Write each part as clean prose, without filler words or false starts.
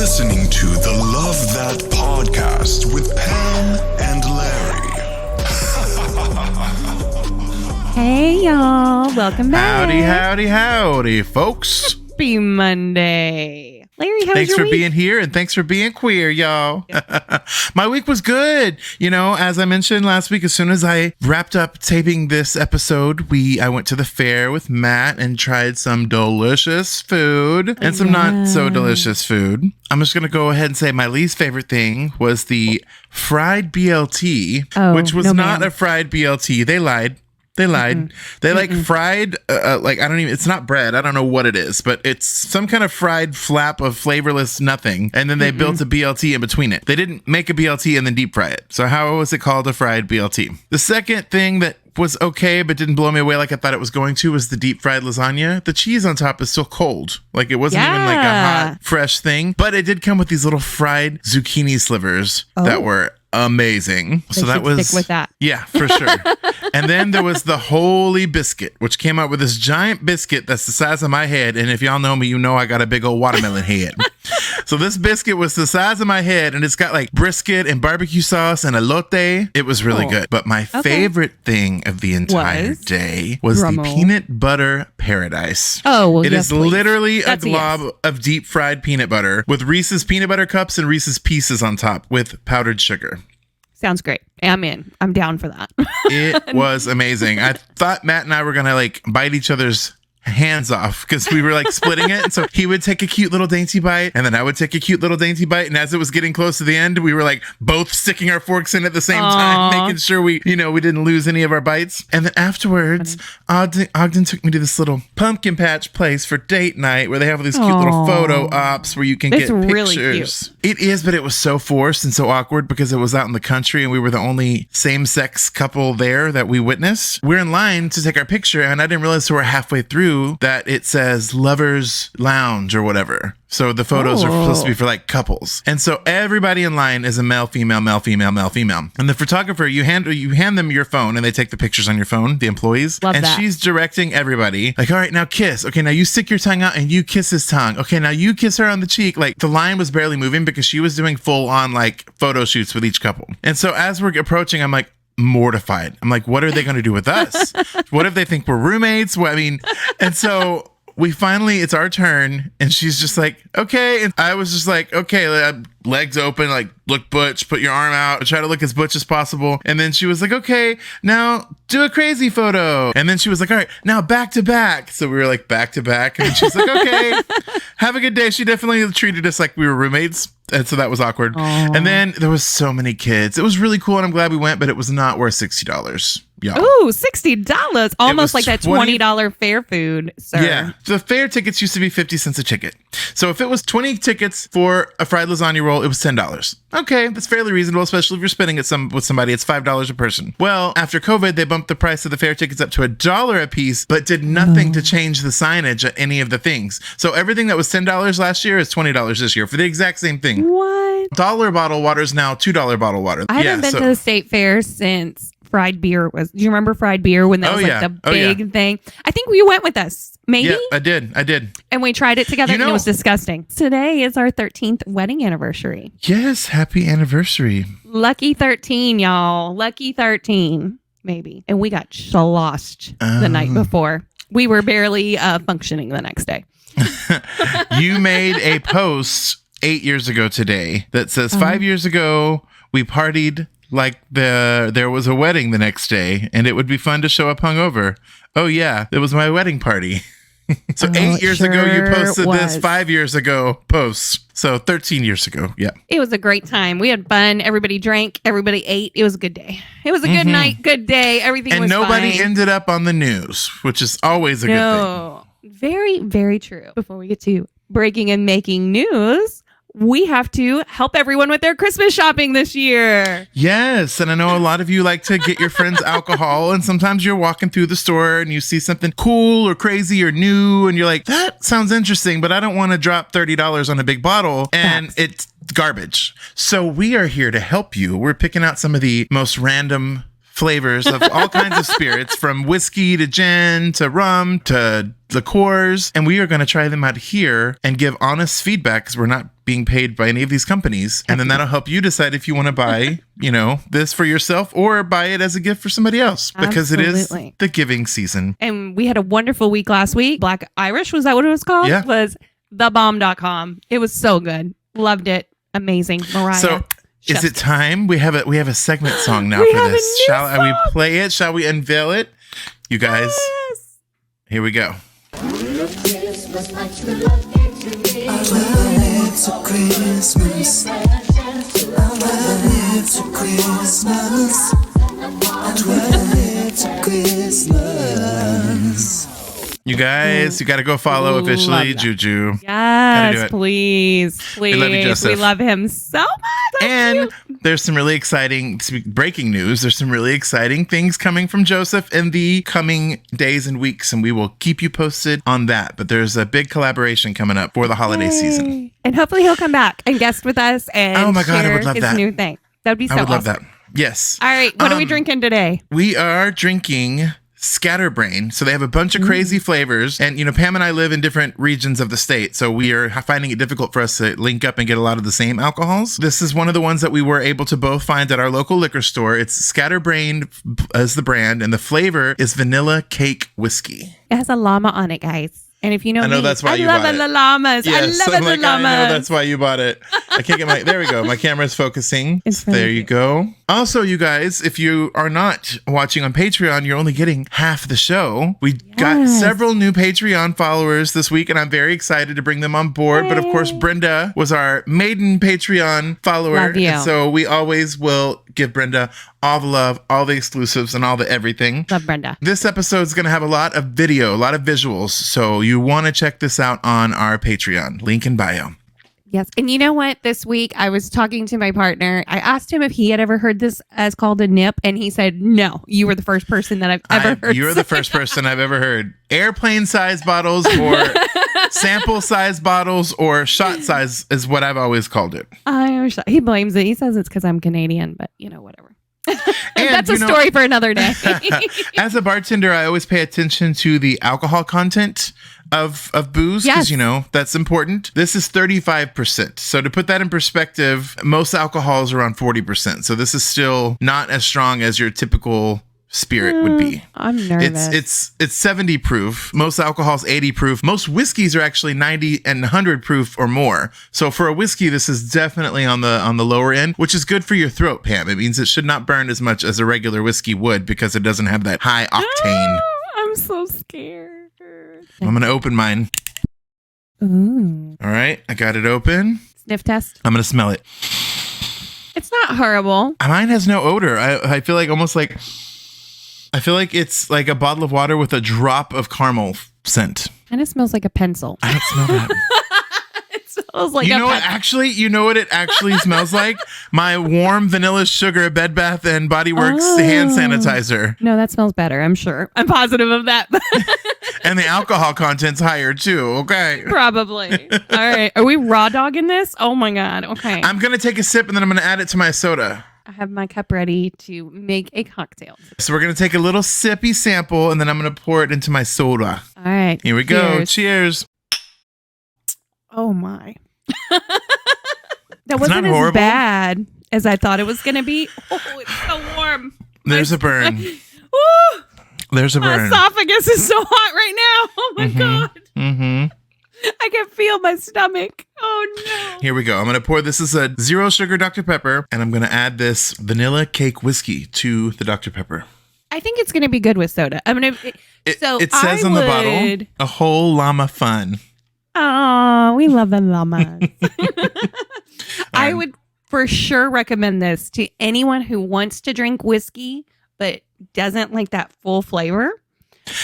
listening to the Love That Podcast with Pam and Larry. Hey, y'all. Welcome back. Howdy, folks. Happy Monday. Larry, how was Thanks your for week? being here and thanks for being queer, y'all. My week was good. You know, as I mentioned last week, as soon as I wrapped up taping this episode, I went to the fair with Matt and tried some delicious food and some not so delicious food. I'm just going to go ahead and say my least favorite thing was the fried BLT, which was not a fried BLT. They lied. They lied. They like fried, it's not bread. I don't know what it is, but it's some kind of fried flap of flavorless nothing. And then they built a BLT in between it. They didn't make a BLT and then deep fry it. So how was it called a fried BLT? The second thing that was okay, but didn't blow me away like I thought it was going to was the deep fried lasagna. The cheese on top is still cold. Like it wasn't even like a hot, fresh thing, but it did come with these little fried zucchini slivers that were amazing. So that was stick with that. Yeah, for sure. And then there was the Holy Biscuit, which came out with this giant biscuit that's the size of my head. And if y'all know me, you know I got a big old watermelon head. So this biscuit was the size of my head, and it's got like brisket and barbecue sauce and elote. It was really good. But my favorite thing of the entire day was the peanut butter paradise. Oh, well, it is please. literally That's a glob of deep fried peanut butter with Reese's peanut butter cups and Reese's Pieces on top with powdered sugar. Sounds great. I'm in. I'm down for that. It was amazing. I thought Matt and I were going to like bite each other's hands off because we were like splitting it. And so he would take a cute little dainty bite and then I would take a cute little dainty bite. And as it was getting close to the end, we were like both sticking our forks in at the same time, making sure we didn't lose any of our bites. And then afterwards, Ogden took me to this little pumpkin patch place for date night where they have all these cute little photo ops where you can get pictures. Really cute. It is, but it was so forced and so awkward because it was out in the country and we were the only same-sex couple there that we witnessed. We're in line to take our picture and I didn't realize until we're halfway through that it says Lovers Lounge or whatever. So the photos are supposed to be for like couples. And so everybody in line is a male, female, male, female, male, female. And the photographer, you hand them your phone and they take the pictures on your phone, the employees. Love and that. She's directing everybody like, all right, now kiss. Okay, now you stick your tongue out and you kiss his tongue. Okay, now you kiss her on the cheek. Like the line was barely moving because she was doing full on like photo shoots with each couple. And so as we're approaching, I'm like, mortified. I'm like, what are they going to do with us? What if they think we're roommates? Well, I mean, and so we finally, it's our turn and she's just like, okay. And I was just like, okay, legs open, like look butch, put your arm out, try to look as butch as possible. And then she was like, okay, now do a crazy photo. And then she was like, all right, now back to back. So we were like back to back. And she's like, okay, have a good day. She definitely treated us like we were roommates. And so that was awkward. Aww. And then there was so many kids. It was really cool and I'm glad we went, but it was not worth $60. Yeah. Ooh, $60. Almost like that $20 fair food, sir. Yeah. The fair tickets used to be 50 cents a ticket. So if it was 20 tickets for a fried lasagna roll, it was $10. Okay, that's fairly reasonable, especially if you're spending it with somebody. It's $5 a person. Well, after COVID, they bumped the price of the fair tickets up to $1 a piece, but did nothing to change the signage at any of the things. So everything that was $10 last year is $20 this year for the exact same thing. What? $1 bottle water is now $2 bottle water. I haven't been to the state fair since fried beer was. Do you remember fried beer when that was like the big thing? I think you went with us. Maybe? Yeah, I did. And we tried it together and it was disgusting. Today is our 13th wedding anniversary. Yes, happy anniversary. Lucky 13, y'all. Lucky 13, maybe. And we got lost the night before. We were barely functioning the next day. You made a post 8 years ago today that says 5 years ago, we partied like there was a wedding the next day and it would be fun to show up hungover. Oh yeah, it was my wedding party. So 8 years ago you posted this 5 years ago posts. So 13 years ago. Yeah. It was a great time. We had fun. Everybody drank. Everybody ate. It was a good day. It was a good night, good day. Everything was fine. And nobody ended up on the news, which is always a good thing. Very, very true. Before we get to breaking and making news, we have to help everyone with their Christmas shopping this year. Yes. And I know a lot of you like to get your friends alcohol. And sometimes you're walking through the store and you see something cool or crazy or new. And you're like, that sounds interesting, but I don't want to drop $30 on a big bottle. And it's garbage. So we are here to help you. We're picking out some of the most random flavors of all kinds of spirits, from whiskey to gin to rum to liqueurs, and we are going to try them out here and give honest feedback because we're not being paid by any of these companies. And then that'll help you decide if you want to buy, this for yourself or buy it as a gift for somebody else, because it is Absolutely. the giving season. And we had a wonderful week last week. Black Irish, was that what it was called? Yeah. Was thebomb.com. It was so good. Loved it. Amazing. Mariah. So is it time? We have a segment song now We for have a this. new Shall we song. play it? Shall we unveil it? You guys, Yes. here we go. It's a Christmas. It's a Christmas. It's a Christmas. You guys, you got to go follow Love officially that. Juju. Gotta do Yes, it. please. We love you, Joseph. We love him so much. Thank And you. there's some really exciting breaking news. There's some really exciting things coming from Joseph in the coming days and weeks, and we will keep you posted on that. But there's a big collaboration coming up for the holiday season. Yay. And hopefully he'll come back and guest with us and Oh my God, I share would love his that. new thing. That'd be so I would love awesome. that. Yes. All right, what are we drinking today? We are drinking Scatterbrain. So they have a bunch of crazy flavors. And, Pam and I live in different regions of the state. So we are finding it difficult for us to link up and get a lot of the same alcohols. This is one of the ones that we were able to both find at our local liquor store. It's Scatterbrain as the brand, and the flavor is vanilla cake whiskey. It has a llama on it, guys. And if you know I know me, that's why I you love bought it. the llamas. Yes, I love I'm the like, llamas. I know that's why you bought it. I can't get there we go. My camera's focusing. It's really There you cute. go. Also, you guys, if you are not watching on Patreon, you're only getting half the show. We got Yes. several new Patreon followers this week, and I'm very excited to bring them on board. But of course, Brenda was our maiden Patreon follower. Love you. And so we always will give Brenda all the love, all the exclusives, and all the everything. Love Brenda. This episode is going to have a lot of video, a lot of visuals. So you want to check this out on our Patreon. Link in bio. Yes. And you know what? This week I was talking to my partner. I asked him if he had ever heard this as called a nip, and he said, no, you were the first person that I've ever heard. You're the first person I've ever heard. Airplane size bottles or sample size bottles or shot size is what I've always called it. He blames it. He says it's because I'm Canadian, but whatever. And, That's a story for another day. As a bartender, I always pay attention to the alcohol content of booze because, Yes. that's important. This is 35%. So to put that in perspective, most alcohols are around 40%. So this is still not as strong as your typical spirit would be. I'm nervous. It's 70 proof. Most alcohol's 80 proof. Most whiskeys are actually 90 and 100 proof or more. So for a whiskey, this is definitely on the lower end, which is good for your throat, Pam. It means it should not burn as much as a regular whiskey would because it doesn't have that high octane. I'm so scared. I'm going to open mine. Ooh. All right. I got it open. Sniff test. I'm going to smell it. It's not horrible. Mine has no odor. I feel like I feel like it's like a bottle of water with a drop of caramel scent. And it smells like a pencil. I don't smell that. It smells like You a know what? pencil. Actually, you know what it actually smells like? My warm vanilla sugar Bed Bath and Body Works hand sanitizer. No, that smells better. I'm sure. I'm positive of that. And the alcohol content's higher too. Okay. Probably. All right. Are we raw dogging this? Oh my God. Okay. I'm going to take a sip and then I'm going to add it to my soda. I have my cup ready to make a cocktail. So we're going to take a little sippy sample and then I'm going to pour it into my soda. All right. Here we go. Cheers. Cheers. Oh my. That wasn't as horrible. bad as I thought it was going to be. Oh, it's so warm. There's a burn. Woo! There's a My burn. esophagus is so hot right now. Oh my God. Mm-hmm. I can feel my stomach. Oh no. Here we go. I'm going to pour this as a 0 sugar Dr. Pepper and I'm going to add this vanilla cake whiskey to the Dr. Pepper. I think it's going to be good with soda. I'm going to. It says on the bottle, a whole llama fun. Oh, we love the llamas. I would for sure recommend this to anyone who wants to drink whiskey but doesn't like that full flavor.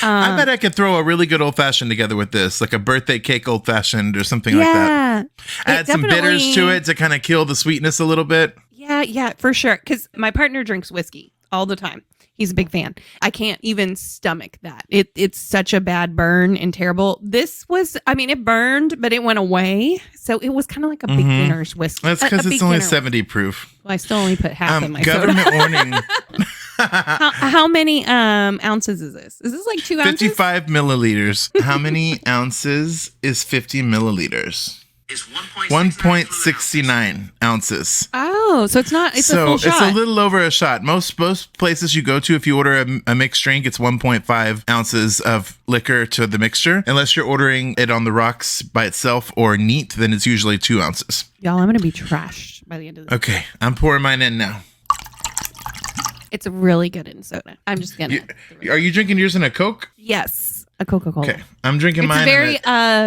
I bet I could throw a really good old fashioned together with this, like a birthday cake old fashioned or something like that. Add some bitters to it to kind of kill the sweetness a little bit. Yeah, for sure. Because my partner drinks whiskey all the time. He's a big fan. I can't even stomach that. It's such a bad burn and terrible. This was, it burned, but it went away. So it was kind of like a beginner's whiskey. That's because it's only 70 proof. Well, I still only put half in my Government soda. warning. How many ounces is this? Is this like 2 ounces? 55 milliliters. How many ounces is 50 milliliters? is 1.69 ounces. Oh, so it's not. It's a So full it's shot. a little over a shot. Most places you go to, if you order a mixed drink, it's 1.5 ounces of liquor to the mixture. Unless you're ordering it on the rocks by itself or neat, then it's usually 2 ounces. Y'all, I'm gonna be trashed by the end of this. Okay, I'm pouring mine in now. It's really good in soda. I'm just gonna. Are you drinking yours in a Coke? Yes, a Coca-Cola. Okay, I'm drinking It's mine. very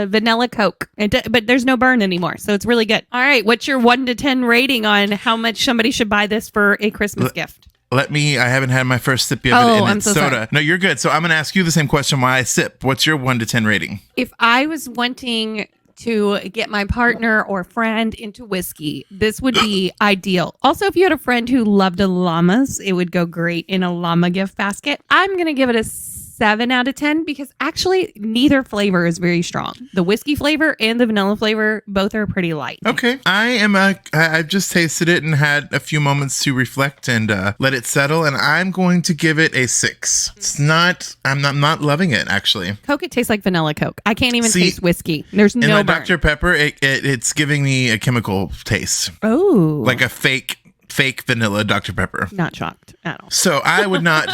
vanilla Coke, but there's no burn anymore, so it's really good. All right, what's your 1 to 10 rating on how much somebody should buy this for a Christmas gift? I haven't had my first sip yet, Oh, and I'm it's so soda. sorry. No, you're good. So I'm going to ask you the same question while I sip. What's your 1 to 10 rating? If I was wanting to get my partner or friend into whiskey, this would be ideal. Also, if you had a friend who loved llamas, it would go great in a llama gift basket. I'm going to give it a 7 out of 10 because actually neither flavor is very strong. The whiskey flavor and the vanilla flavor, both are pretty light. Okay. I've just tasted it and had a few moments to reflect and let it settle, and I'm going to give it a 6. I'm not loving it, actually. Coke, it tastes like vanilla Coke. I can't even See, taste whiskey. There's In no my burn. Dr. Pepper, it's giving me a chemical taste, Oh, like a fake vanilla Dr. Pepper. not shocked at all. So I would not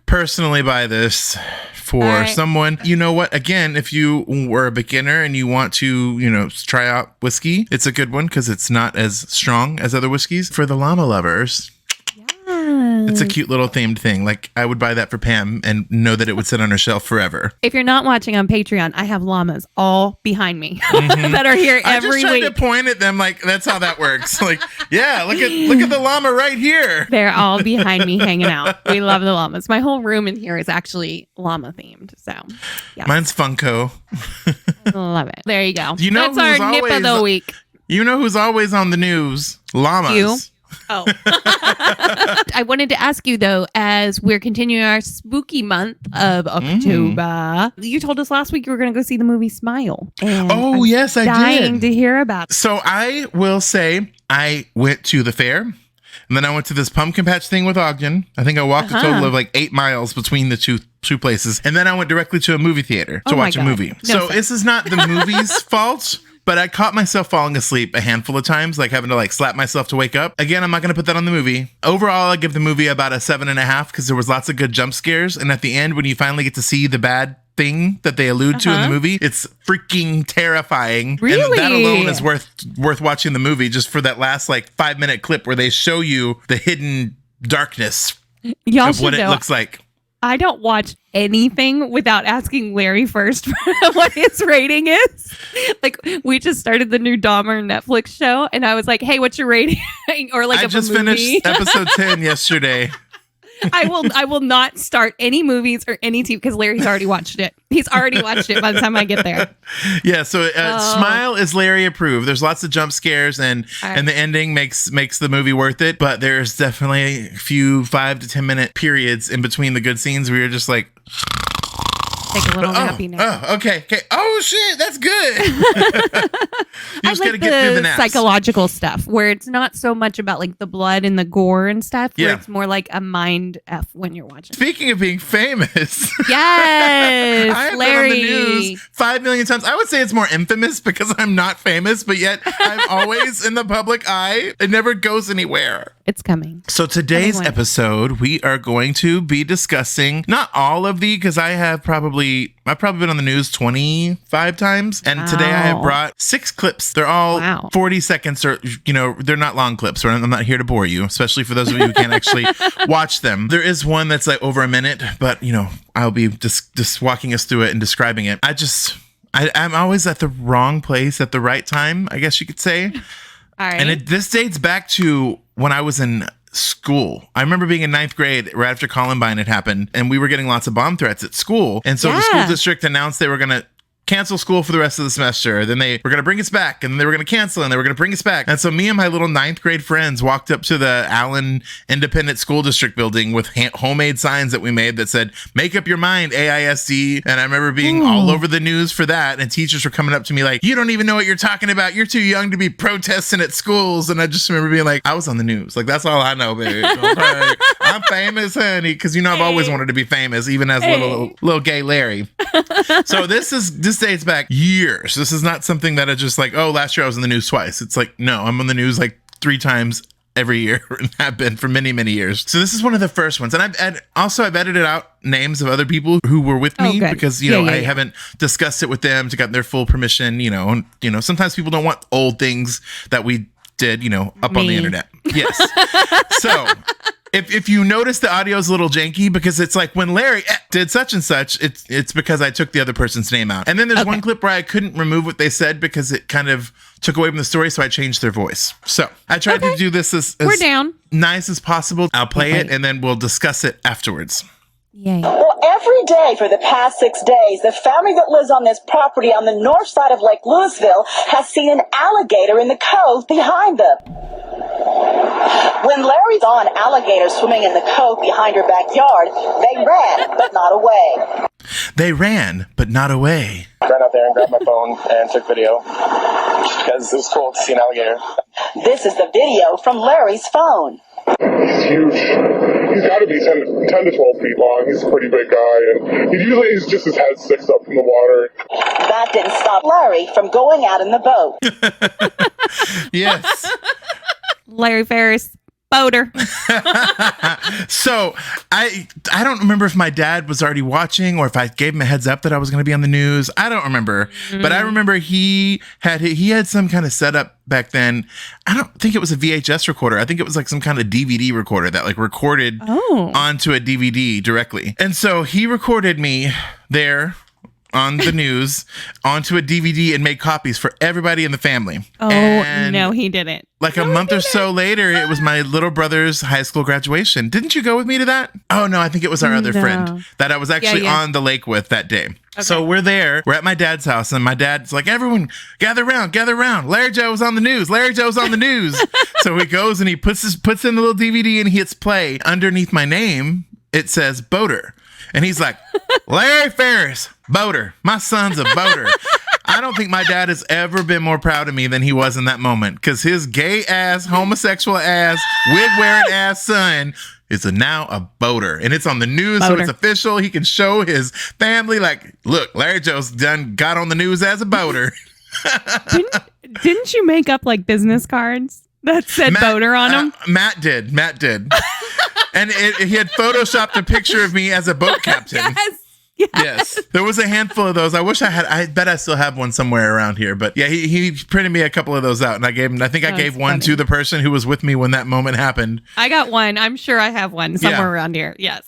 personally buy this for All right. someone. You know what? Again, if you were a beginner and you want to, try out whiskey, it's a good one because it's not as strong as other whiskeys. For the llama lovers, it's a cute little themed thing. Like I would buy that for Pam and know that it would sit on her shelf forever. If you're not watching on Patreon, I have llamas all behind me that are here Mm-hmm. I just every tried week. to point at them like that's how that works. Like, yeah, look at the llama right here. They're all behind me hanging out. We love the llamas. My whole room in here is actually llama themed. So, yeah, Mine's Funko. love it. There you go. You know That's our who's nip of the always- week. You know who's always on the news? Llamas. You? Oh. I wanted to ask you though, as we're continuing our spooky month of October, you told us last week you were going to go see the movie Smile. And Oh, I'm yes, I dying did. to hear about it. So I will say I went to the fair and then I went to this pumpkin patch thing with Ogden. I think I walked a total of like 8 miles between the two places. And then I went directly to a movie theater to Oh my watch a God. movie. No So sense. this is not the movie's fault. But I caught myself falling asleep a handful of times, like having to like slap myself to wake up. Again, I'm not going to put that on the movie. Overall, I give the movie about a 7.5 because there was lots of good jump scares. And at the end, when you finally get to see the bad thing that they allude to in the movie, it's freaking terrifying. Really? And that alone is worth watching the movie just for that last like 5-minute clip where they show you the hidden darkness Y'all of should what it know. looks like. I don't watch anything without asking Larry first what his rating is. Like we just started the new Dahmer Netflix show, and I was like, "Hey, what's your rating?" Or like, I of a just movie. finished episode 10 yesterday. I will not start any movies or any TV because Larry's already watched it. He's already watched it by the time I get there. Yeah, so Smile is Larry approved. There's lots of jump scares and right. and the ending makes the movie worth it, but there's definitely a few 5 to 10 minute periods in between the good scenes where you're just like, Take a little nappy nap. okay. Oh shit, that's good. You I just gotta like get through the the naps. psychological stuff where it's not so much about like the blood and the gore and stuff. Where Yeah. it's more like a mind f when you're watching. Speaking of being famous, Yes, I have Larry. been on the news 5 million times. I would say it's more infamous because I'm not famous, but yet I'm always in the public eye. It never goes anywhere. It's coming. So today's Anyway. episode, we are going to be discussing not all of the, because I've probably been on the news 25 times, and today I have Wow. brought 6 clips. They're all Wow. 40 seconds, or they're not long clips. I'm not here to bore you, especially for those of you who can't actually watch them. There is one that's like over a minute, but I'll be just walking us through it and describing it. I'm always at the wrong place at the right time, I guess you could say. All right. And this dates back to when I was in school. I remember being in 9th grade right after Columbine had happened, and we were getting lots of bomb threats at school. And so the school Yeah. district announced they were going to cancel school for the rest of the semester. Then they were going to bring us back, and then they were going to cancel, and they were going to bring us back. And so me and my little 9th grade friends walked up to the Allen Independent School District building with homemade signs that we made that said, "Make up your mind, AISD." And I remember being all over the news for that. And teachers were coming up to me like, "You don't even know what you're talking about. You're too young to be protesting at schools." And I just remember being like, I was on the news. Like, that's all I know, baby. Okay. I'm famous, honey. Because I've always wanted to be famous, even as little gay Larry. So this dates back years. This is not something that I just like, oh, last year I was in the news twice. It's like, no, I'm on the news like 3 times every year and have been for many, many years. So this is one of the first ones. And I've edited out names of other people who were with me because, I haven't discussed it with them to get their full permission, and, sometimes people don't want old things that we did, up on the internet. Yes. So if you notice the audio is a little janky because it's like when Larry did such and such, it's because I took the other person's name out. And then there's one clip where I couldn't remove what they said because it kind of took away from the story, so I changed their voice. So I tried to do this as We're down. nice as possible. I'll play it and then we'll discuss it afterwards. Yay. Well, every day for the past 6 days, the family that lives on this property on the north side of Lake Louisville has seen an alligator in the cove behind them. When Larry saw an alligator swimming in the cove behind her backyard, they ran, but not away. They ran, but not away. Ran out there and grabbed my phone and took video just because it was cool to see an alligator. This is the video from Larry's phone. He's huge. He's got to be 10 to 12 feet long. He's a pretty big guy, and he's just his head sticks up from the water. That didn't stop Larry from going out in the boat. Yes. Larry Ferris, boater. So I don't remember if my dad was already watching or if I gave him a heads up that I was going to be on the news. I don't remember, but I remember he had some kind of setup back then. I don't think it was a VHS recorder. I think it was like some kind of DVD recorder that like recorded onto a DVD directly. And so he recorded me there on the news onto a DVD and made copies for everybody in the family. Oh, and no, he didn't. like a month or so later, it was my little brother's high school graduation. Didn't you go with me to that? Oh, no, I think it was our other friend that I was actually on the lake with that day. Okay. So we're there. We're at my dad's house, and my dad's like, everyone, gather around. Larry Joe's on the news. So he goes and he puts in the little DVD and he hits play. Underneath my name, it says Boater. And he's like, Larry Ferris, boater. My son's a boater. I don't think my dad has ever been more proud of me than he was in that moment, because his gay ass, homosexual ass, wig wearing ass son is now a boater, and it's on the news, so it's official. He can show his family, like, look, Larry Joe's got on the news as a boater. Didn't you make up like business cards that said boater on them? Matt did. And he had photoshopped a picture of me as a boat captain. Yes. There was a handful of those. I bet I still have one somewhere around here. But yeah, he printed me a couple of those out, and I gave one to the person who was with me when that moment happened. I got one. I'm sure I have one somewhere around here. Yes.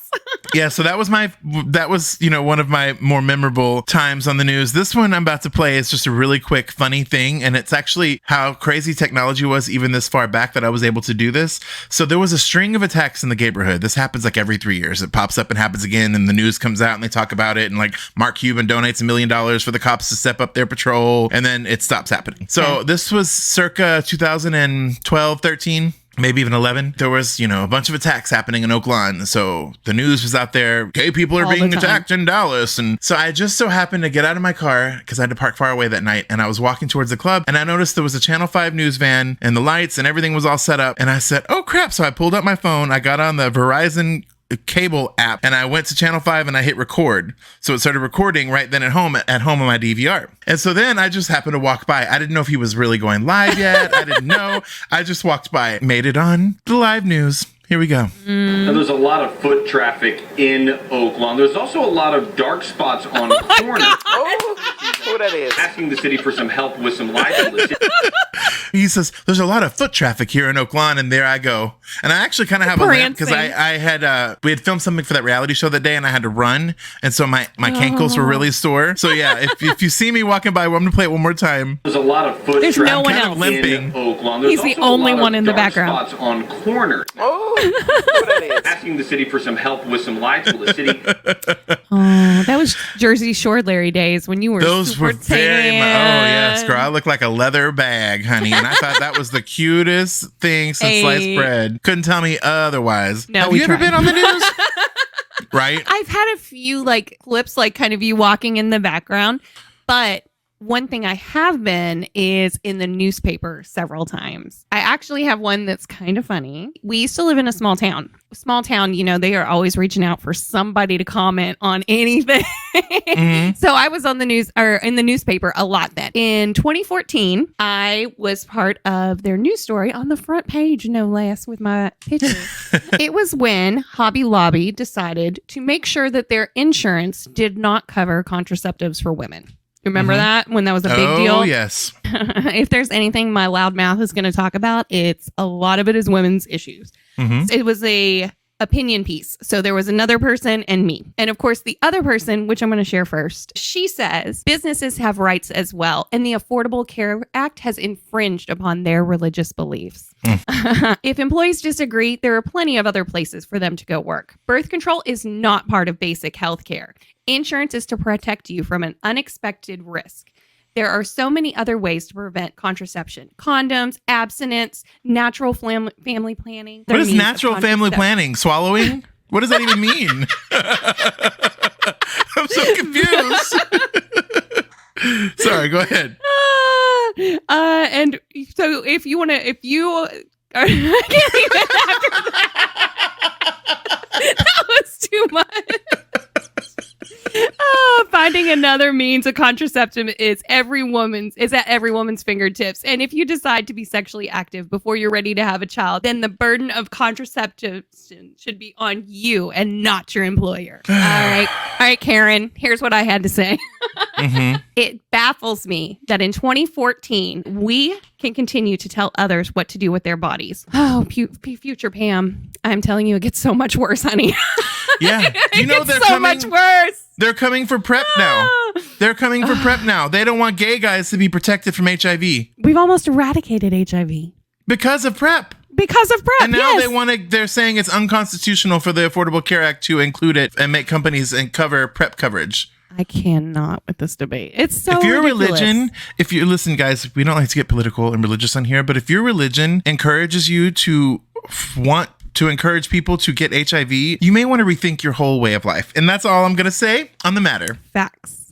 Yeah, so that was one of my more memorable times on the news. This one I'm about to play is just a really quick, funny thing, and it's actually how crazy technology was even this far back that I was able to do this. So there was a string of attacks in the neighborhood. This happens like every 3 years. It pops up and happens again, and the news comes out and they talk about it, and like Mark Cuban donates $1 million for the cops to step up their patrol, and then it stops happening. So this was circa 2012, 13. Maybe even 11. There was, a bunch of attacks happening in Oak Lawn. So the news was out there. Gay people are being attacked in Dallas. And so I just so happened to get out of my car because I had to park far away that night. And I was walking towards the club, and I noticed there was a Channel 5 news van and the lights and everything was all set up. And I said, oh crap. So I pulled up my phone. I got on the Verizon cable app and I went to Channel 5 and I hit record. So it started recording right then at home on my DVR. And so then I just happened to walk by. I didn't know if he was really going live yet. I didn't know. I just walked by, made it on the live news. Here we go. Now, there's a lot of foot traffic in Oak Lawn. There's also a lot of dark spots on corners. Who that is? Asking the city for some help with some lights. He says, there's a lot of foot traffic here in Oak Lawn, and there I go. And I actually kind of have a lamp because we had filmed something for that reality show that day, and I had to run, and so my ankles were really sore. So yeah, if you see me walking by, I'm gonna play it one more time. There's a lot of foot There's traffic no one else in Oak Lawn. There's He's the only one in the background. Spots on corners. Who that is? Asking the city for some help with some lights. Will the city? Oh, that was Jersey Shore Larry days when you were Those super were very tan. oh yes, girl. I look like a leather bag, honey, and I thought that was the cutest thing since sliced bread. Couldn't tell me otherwise. No, Have you ever been on the news? Right. I've had a few like clips, like kind of you walking in the background, but One thing I have been is in the newspaper several times. I actually have one that's kind of funny. We used to live in a small town. Small town, you know, they are always reaching out for somebody to comment on anything. So I was on the news or in the newspaper a lot then. In 2014, I was part of their news story on the front page, no less, with my picture. It was when Hobby Lobby decided to make sure that their insurance did not cover contraceptives for women. Remember that when that was a big deal? Oh, yes. If there's anything my loud mouth is going to talk about, it's a lot of it is women's issues. It was a opinion piece. So there was another person and me. And of course, the other person, which I'm going to share first, she says businesses have rights as well. And the Affordable Care Act has infringed upon their religious beliefs. If employees disagree, there are plenty of other places for them to go work. Birth control is not part of basic health care. Insurance is to protect you from an unexpected risk. There are so many other ways to prevent contraception. Condoms, abstinence, natural family planning. What is natural family planning? Swallowing? What does that even mean? I'm so confused. Sorry, go ahead. And so if you I can't even after that was too much. Finding another means of contraception is at every woman's fingertips. And if you decide to be sexually active before you're ready to have a child, then the burden of contraception should be on you and not your employer. All right, Karen, here's what I had to say. It baffles me that in 2014, we can continue to tell others what to do with their bodies. Oh, future Pam, I'm telling you, it gets so much worse, honey. Yeah. You know, they're so much worse. They're coming for PrEP now. They're coming for PrEP now. They don't want gay guys to be protected from HIV. We've almost eradicated HIV. Because of PrEP. Because of PrEP, And now they're saying it's unconstitutional for the Affordable Care Act to include it and make companies and cover PrEP coverage. I cannot with this debate. It's so If your ridiculous. religion, listen, guys, we don't like to get political and religious on here, but if your religion encourages you to want to encourage people to get HIV, you may want to rethink your whole way of life. And that's all I'm going to say on the matter. Facts.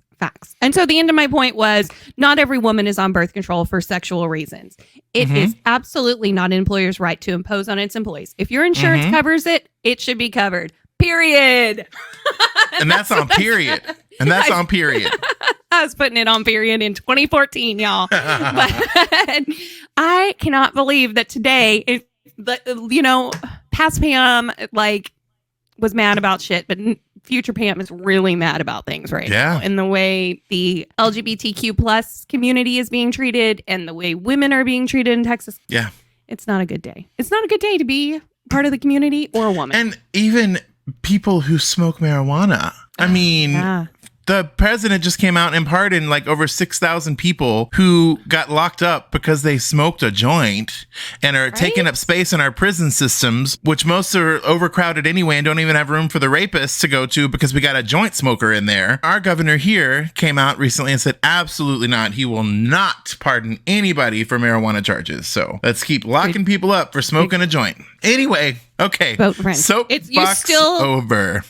And so the end of my point was not every woman is on birth control for sexual reasons. It is absolutely not an employer's right to impose on its employees. If your insurance covers it, it should be covered. Period. And that's on period. And that's on period. I was putting it on period in 2014, y'all. But I cannot believe that today, past Pam, was mad about shit, but future Pam is really mad about things right now. And the way the LGBTQ plus community is being treated and the way women are being treated in Texas. Yeah. It's not a good day. It's not a good day to be part of the community or a woman. And even people who smoke marijuana. I mean, the president just came out and pardoned over 6,000 people who got locked up because they smoked a joint and are taking up space in our prison systems, which most are overcrowded anyway and don't even have room for the rapists to go to because we got a joint smoker in there. Our governor here came out recently and said, absolutely not. He will not pardon anybody for marijuana charges. So let's keep locking people up for smoking a joint. Anyway, okay. Soapbox over.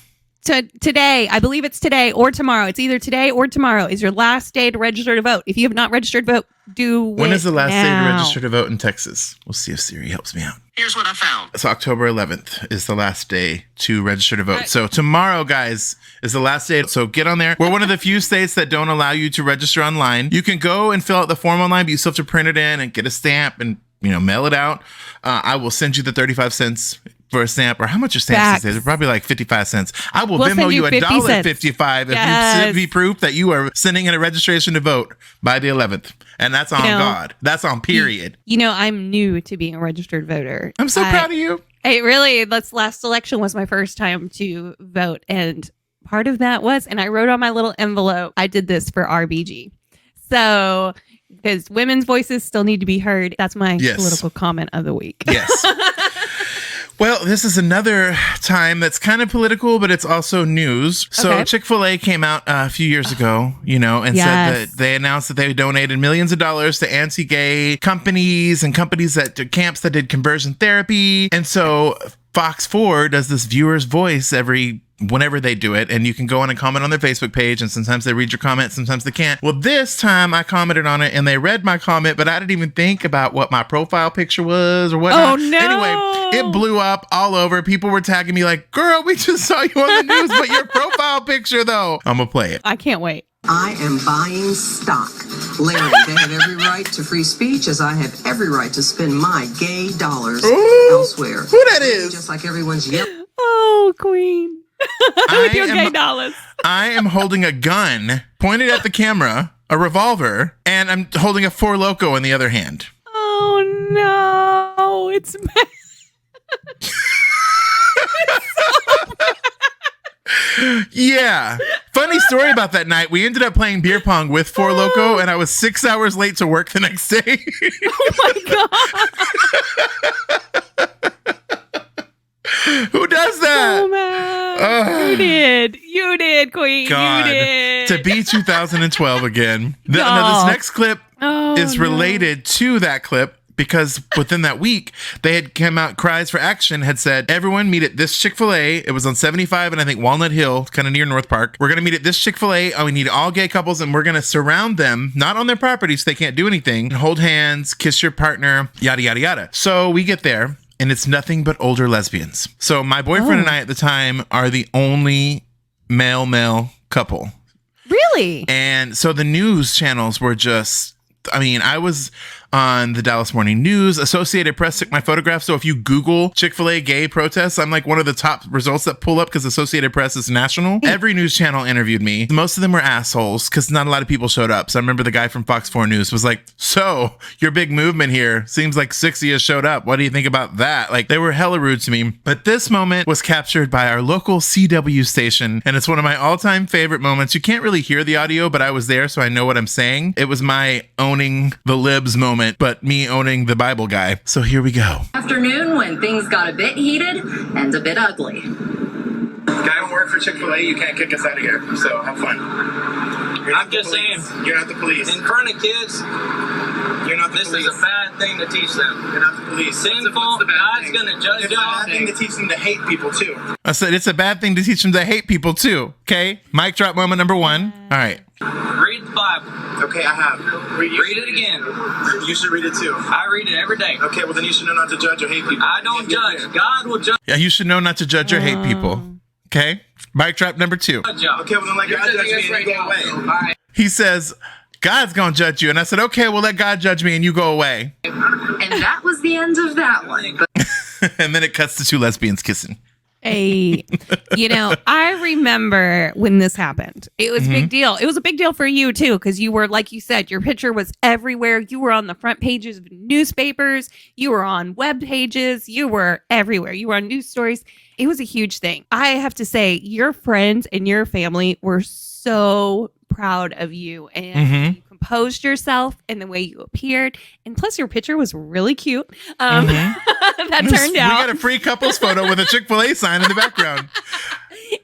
Today, I believe it's today or tomorrow. It's either today or tomorrow is your last day to register to vote. If you have not registered to vote, When is the last day to register to vote in Texas? We'll see if Siri helps me out. Here's what I found. So October 11th is the last day to register to vote. So tomorrow, guys, is the last day. So get on there. We're one of the few states that don't allow you to register online. You can go and fill out the form online, but you still have to print it in and get a stamp and mail it out. I will send you the 35 cents for a stamp, or how much are stamps these days? They're probably 55 cents. I will Venmo you $1.55 if you send me proof that you are sending in a registration to vote by the 11th. And that's on God. That's on period. I'm new to being a registered voter. I'm so proud of you. This last election was my first time to vote. And part of that was, and I wrote on my little envelope, I did this for RBG. So, because women's voices still need to be heard. That's my political comment of the week. Yes. Well, this is another time that's kind of political, but it's also news. So Chick-fil-A came out a few years ago, and said that they announced that they donated millions of dollars to anti-gay companies and camps that did conversion therapy. And so Fox 4 does this viewer's voice whenever they do it, and you can go on and comment on their Facebook page, and sometimes they read your comment, sometimes they can't. Well, this time I commented on it and they read my comment, but I didn't even think about what my profile picture was or whatnot. Oh, no. Anyway, it blew up all over. People were tagging me like, girl, we just saw you on the news, but your profile picture though. I'm gonna play it. I can't wait. I am buying stock. Larry, they have every right to free speech, as I have every right to spend my gay dollars elsewhere. Who that is? Just like everyone's yelling. Oh, Queen. With your gay dollars. I am holding a gun pointed at the camera, a revolver, and I'm holding a Four Loko in the other hand. Oh, no. It's Yeah. Funny story about that night. We ended up playing beer pong with Four Loko, and I was 6 hours late to work the next day. Oh, my God. Who does that? Oh, man. You did, Queen. God. You did. To be 2012 again. Now, this next clip is related to that clip, because within that week, they had come out, Cries for Action had said, everyone meet at this Chick-fil-A. It was on 75 and I think Walnut Hill, kind of near North Park. We're going to meet at this Chick-fil-A. We need all gay couples, and we're going to surround them, not on their property so they can't do anything, hold hands, kiss your partner, yada, yada, yada. So we get there, and it's nothing but older lesbians. So my boyfriend and I at the time are the only male couple. Really? And so the news channels were just, I was on the Dallas Morning News. Associated Press took my photograph. So if you Google Chick-fil-A gay protests, I'm like one of the top results that pull up because Associated Press is national. Every news channel interviewed me. Most of them were assholes because not a lot of people showed up. So I remember the guy from Fox 4 News was like, so your big movement here seems like 60 has showed up. What do you think about that? Like, they were hella rude to me. But this moment was captured by our local CW station, and it's one of my all-time favorite moments. You can't really hear the audio, but I was there, so I know what I'm saying. It was my owning the libs moment, but me owning the Bible guy. So here we go. Afternoon when things got a bit heated and a bit ugly. I don't work for Chick-fil-A. You can't kick us out of here. So have fun. I'm just saying. You're not the police. In front of kids, you're not the this police. is a bad thing to teach them. You're not the police. Sinful. God's going to judge It's a y'all. bad thing to teach them to hate people too. I said it's a bad thing to teach them to hate people too. Okay? Mic drop moment number 1. All right. Read the Bible. Okay, I have. Read it again. You should read it too. I read it every day. Okay, well then you should know not to judge or hate people. I don't judge. God will judge Yeah, you should know not to judge or hate people. Okay? Mic drop number 2. y'all. Okay, well then let God judge me and you go away. All right. He says, God's gonna judge you. And I said, okay, well, let God judge me and you go away. And that was the end of that one. And then it cuts to 2 lesbians kissing. Hey, I remember when this happened. It was a big deal. It was a big deal for you too, because you were, like you said, your picture was everywhere. You were on the front pages of newspapers. You were on web pages. You were everywhere. You were on news stories. It was a huge thing. I have to say, your friends and your family were so proud of you, and you composed yourself and the way you appeared, and plus your picture was really cute. That turned out. We got a free couples photo with a Chick-fil-A sign in the background.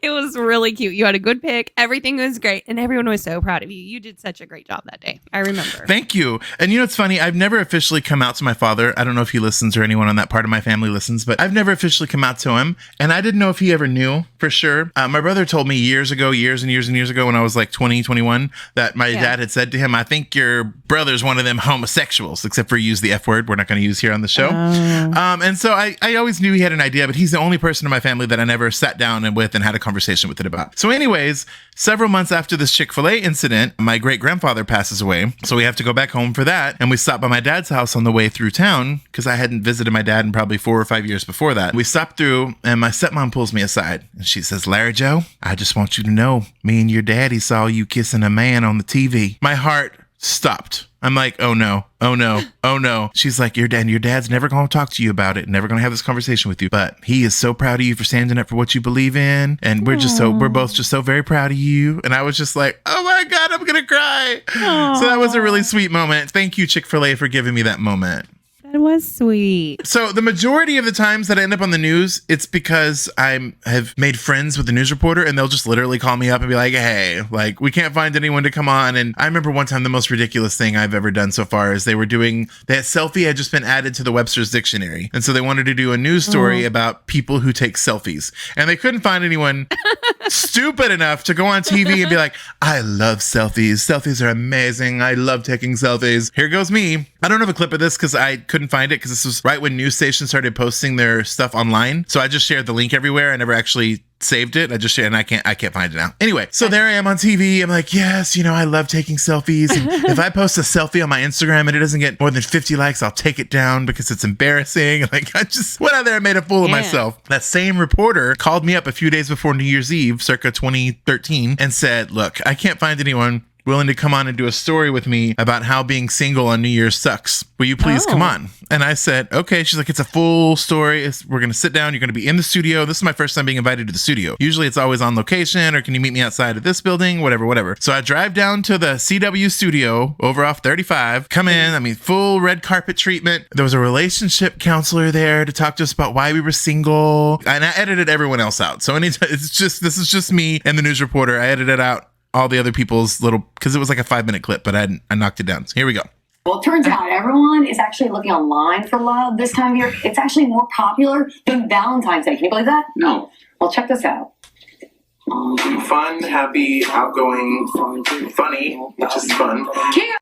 It was really cute. You had a good pic. Everything was great. And everyone was so proud of you. You did such a great job that day. I remember. Thank you. And it's funny. I've never officially come out to my father. I don't know if he listens or anyone on that part of my family listens, but I've never officially come out to him. And I didn't know if he ever knew for sure. My brother told me years ago when I was like 20, 21, that my dad had said to him, I think your brother's one of them homosexuals, except for use the F word we're not going to use here on the show. And so I always knew he had an idea, but he's the only person in my family that I never sat down with and had a conversation with it about. So anyways, several months after this Chick-fil-A incident, my great-grandfather passes away. So we have to go back home for that. And we stopped by my dad's house on the way through town because I hadn't visited my dad in probably 4 or 5 years before that. We stopped through and my stepmom pulls me aside and she says, Larry Joe, I just want you to know me and your daddy saw you kissing a man on the TV. My heart stopped. I'm like, oh no. She's like, your dad's never going to talk to you about it, never going to have this conversation with you, but he is so proud of you for standing up for what you believe in. And we're both just so very proud of you. And I was just like, oh my God, I'm going to cry. So that was a really sweet moment. Thank you, Chick-fil-A, for giving me that moment. That That was sweet. So the majority of the times that I end up on the news, it's because I have made friends with the news reporter and they'll just literally call me up and be like, hey, like we can't find anyone to come on. And I remember one time the most ridiculous thing I've ever done so far is that selfie had just been added to the Webster's dictionary. And so they wanted to do a news story about people who take selfies. And they couldn't find anyone stupid enough to go on TV and be like, I love selfies. Selfies are amazing. I love taking selfies. Here goes me. I don't have a clip of this because I couldn't find it because this was right when news stations started posting their stuff online. So I just shared the link everywhere. I never actually saved it. I just shared, and I can't find it now. Anyway, so there I am on TV. I'm like, yes, I love taking selfies. And if I post a selfie on my Instagram and it doesn't get more than 50 likes, I'll take it down because it's embarrassing. Like I just went out there and made a fool of myself. That same reporter called me up a few days before New Year's Eve, circa 2013, and said, look, I can't find anyone willing to come on and do a story with me about how being single on New Year's sucks. Will you please come on? And I said, okay. She's like, it's a full story. We're going to sit down. You're going to be in the studio. This is my first time being invited to the studio. Usually it's always on location or can you meet me outside of this building? Whatever. So I drive down to the CW studio over off 35, come in, full red carpet treatment. There was a relationship counselor there to talk to us about why we were single. And I edited everyone else out. So this is just me and the news reporter. I edited out all the other people's because it was like a 5-minute clip, but I knocked it down. So here we go. Well, it turns out everyone is actually looking online for love this time of year. It's actually more popular than Valentine's Day. Can you believe that? No. Well, check this out. Fun, happy, outgoing, funny, which is fun.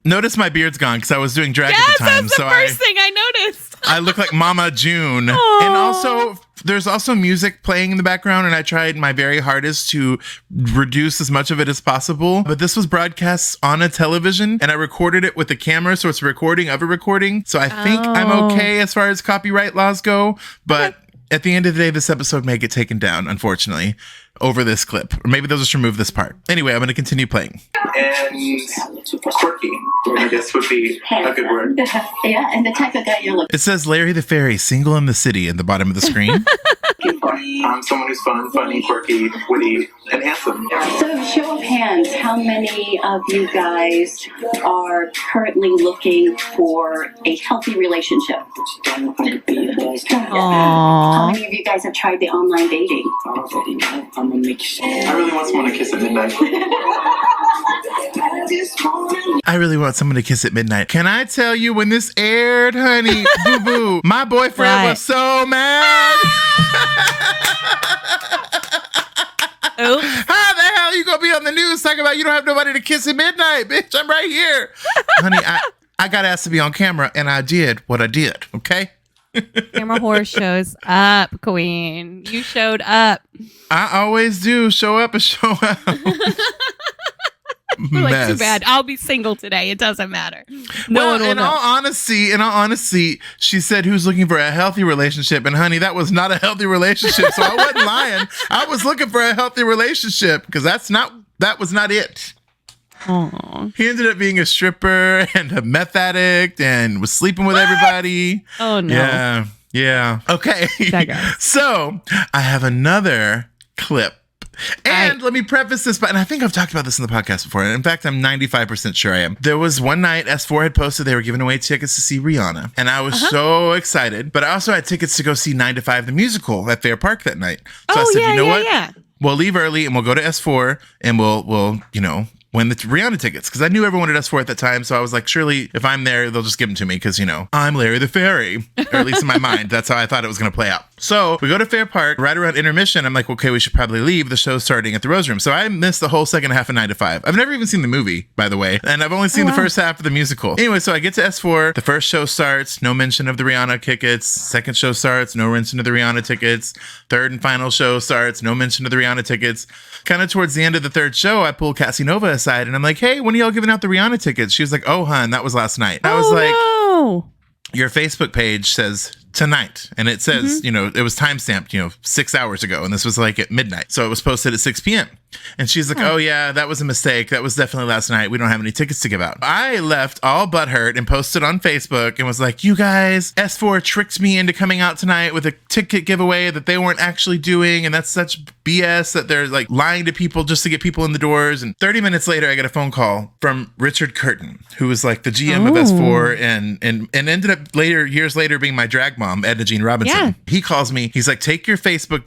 Notice my beard's gone because I was doing drag at the time. That's the first thing I noticed. I look like Mama June. Aww. And also, there's also music playing in the background, and I tried my very hardest to reduce as much of it as possible. But this was broadcast on a television, and I recorded it with a camera, so it's a recording of a recording. So I think I'm okay as far as copyright laws go. But at the end of the day, this episode may get taken down, unfortunately, over this clip. Or maybe they'll just remove this part. Anyway, I'm going to continue playing. And quirky, I guess would be a good word. Yeah, and the type of guy you're looking It says Larry the Fairy, single in the city at the bottom of the screen. for. Someone who's fun, funny, quirky, witty, and handsome. So, show of hands, how many of you guys are currently looking for a healthy relationship? How many of you guys have tried the online dating? I really want someone to kiss at midnight. I really want someone to kiss at midnight. Can I tell you when this aired, honey? Boo boo. My boyfriend was so mad. How the hell you gonna be on the news talking about you don't have nobody to kiss at midnight, bitch? I'm right here. Honey, I got asked to be on camera and I did what I did, okay? Camera horse shows up, Queen. You showed up. I always do show up and show out. We're like, too bad. I'll be single today. It doesn't matter. No one will in know. all honesty, she said who's looking for a healthy relationship. And honey, that was not a healthy relationship. So I wasn't lying. I was looking for a healthy relationship because that was not it. Aww. He ended up being a stripper and a meth addict and was sleeping with everybody. Oh no. Yeah. Okay. So I have another clip. And let me preface this, and I think I've talked about this in the podcast before. And in fact, I'm 95% sure I am. There was one night S4 had posted they were giving away tickets to see Rihanna. And I was so excited. But I also had tickets to go see 9 to 5, the musical at Fair Park that night. So I said, you know what? We'll leave early and we'll go to S4 and we'll win the Rihanna tickets. Because I knew everyone at S4 at the time. So I was like, surely if I'm there, they'll just give them to me. Because, I'm Larry the Fairy. Or at least in my mind, that's how I thought it was going to play out. So we go to Fair Park right around intermission. I'm like, okay, we should probably leave. The show's starting at the Rose Room. So I missed the whole second half of 9 to 5. I've never even seen the movie, by the way. And I've only seen the first half of the musical. Anyway, so I get to S4. The first show starts. No mention of the Rihanna tickets. Second show starts. No mention of the Rihanna tickets. Third and final show starts. No mention of the Rihanna tickets. Kind of towards the end of the third show, I pull Cassie Nova aside and I'm like, hey, when are y'all giving out the Rihanna tickets? She was like, oh, hun, that was last night. I was like, no. Your Facebook page says tonight. And it says, you know, it was timestamped, 6 hours ago. And this was like at midnight. So it was posted at 6 p.m. And she's like, oh yeah, that was a mistake. That was definitely last night. We don't have any tickets to give out. I left all butthurt and posted on Facebook and was like, you guys, S4 tricked me into coming out tonight with a ticket giveaway that they weren't actually doing. And that's such BS that they're like lying to people just to get people in the doors. And 30 minutes later, I got a phone call from Richard Curtin, who was like the GM of S4 and ended up years later being my drag mom, Edna Jean Robinson. Yeah. He calls me. He's like, take your Facebook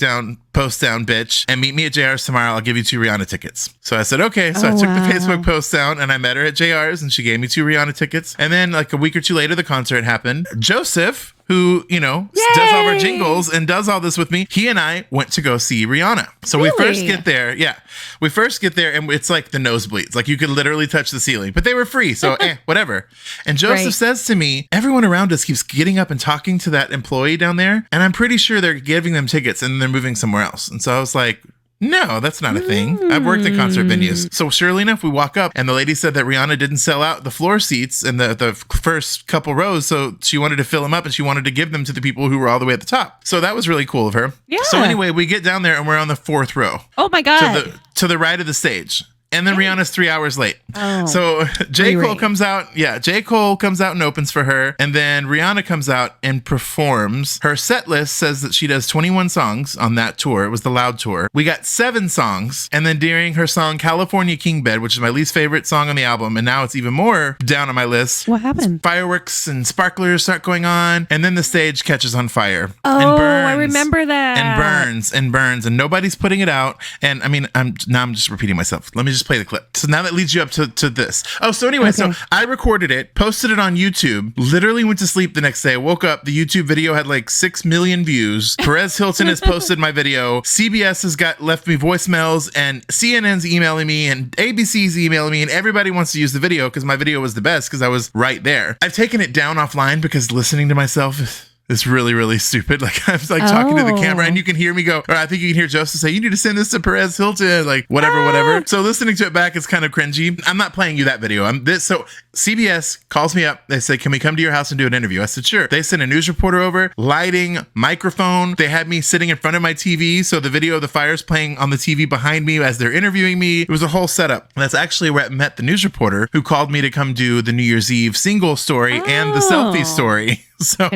post down, bitch, and meet me at JR's tomorrow. I'll give you 2 Rihanna tickets. So I said, okay. So I took the Facebook post down and I met her at JR's and she gave me 2 Rihanna tickets. And then like a week or two later, the concert happened. Joseph, who, does all of our jingles and does all this with me, he and I went to go see Rihanna. So we first get there. Yeah. We first get there and it's like the nosebleeds. Like you could literally touch the ceiling, but they were free. So whatever. And Joseph says to me, everyone around us keeps getting up and talking to that employee down there. And I'm pretty sure they're giving them tickets and they're moving somewhere else. And so I was like, no, that's not a thing. I've worked at concert venues. So surely enough, we walk up and the lady said that Rihanna didn't sell out the floor seats in the first couple rows. So she wanted to fill them up and she wanted to give them to the people who were all the way at the top. So that was really cool of her. Yeah. So anyway, we get down there and we're on the 4th row. Oh my God. To the right of the stage. And then Rihanna's 3 hours late. Oh, so J. Cole comes out. Yeah, J. Cole comes out and opens for her. And then Rihanna comes out and performs. Her set list says that she does 21 songs on that tour. It was the Loud Tour. We got 7 songs. And then during her song California King Bed, which is my least favorite song on the album, and now it's even more down on my list. What happened? Fireworks and sparklers start going on. And then the stage catches on fire. Oh, and burns, I remember that. And burns. And nobody's putting it out. And I mean, I'm just repeating myself. Let me just play the clip. So now that leads you up to this. Oh, so anyway, so I recorded it, posted it on YouTube, literally went to sleep the next day. I woke up, the YouTube video had like 6 million views. Perez Hilton has posted my video. CBS has left me voicemails and CNN's emailing me and ABC's emailing me and everybody wants to use the video because my video was the best because I was right there. I've taken it down offline because listening to myself it's really, really stupid. Like I was like talking to the camera and you can hear me go, or I think you can hear Joseph say, you need to send this to Perez Hilton, like whatever. So listening to it back is kind of cringy. I'm not playing you that video. So CBS calls me up. They say, can we come to your house and do an interview? I said, sure. They sent a news reporter over, lighting, microphone. They had me sitting in front of my TV. So the video of the fires playing on the TV behind me as they're interviewing me. It was a whole setup. And that's actually where I met the news reporter who called me to come do the New Year's Eve single story and the selfie story. So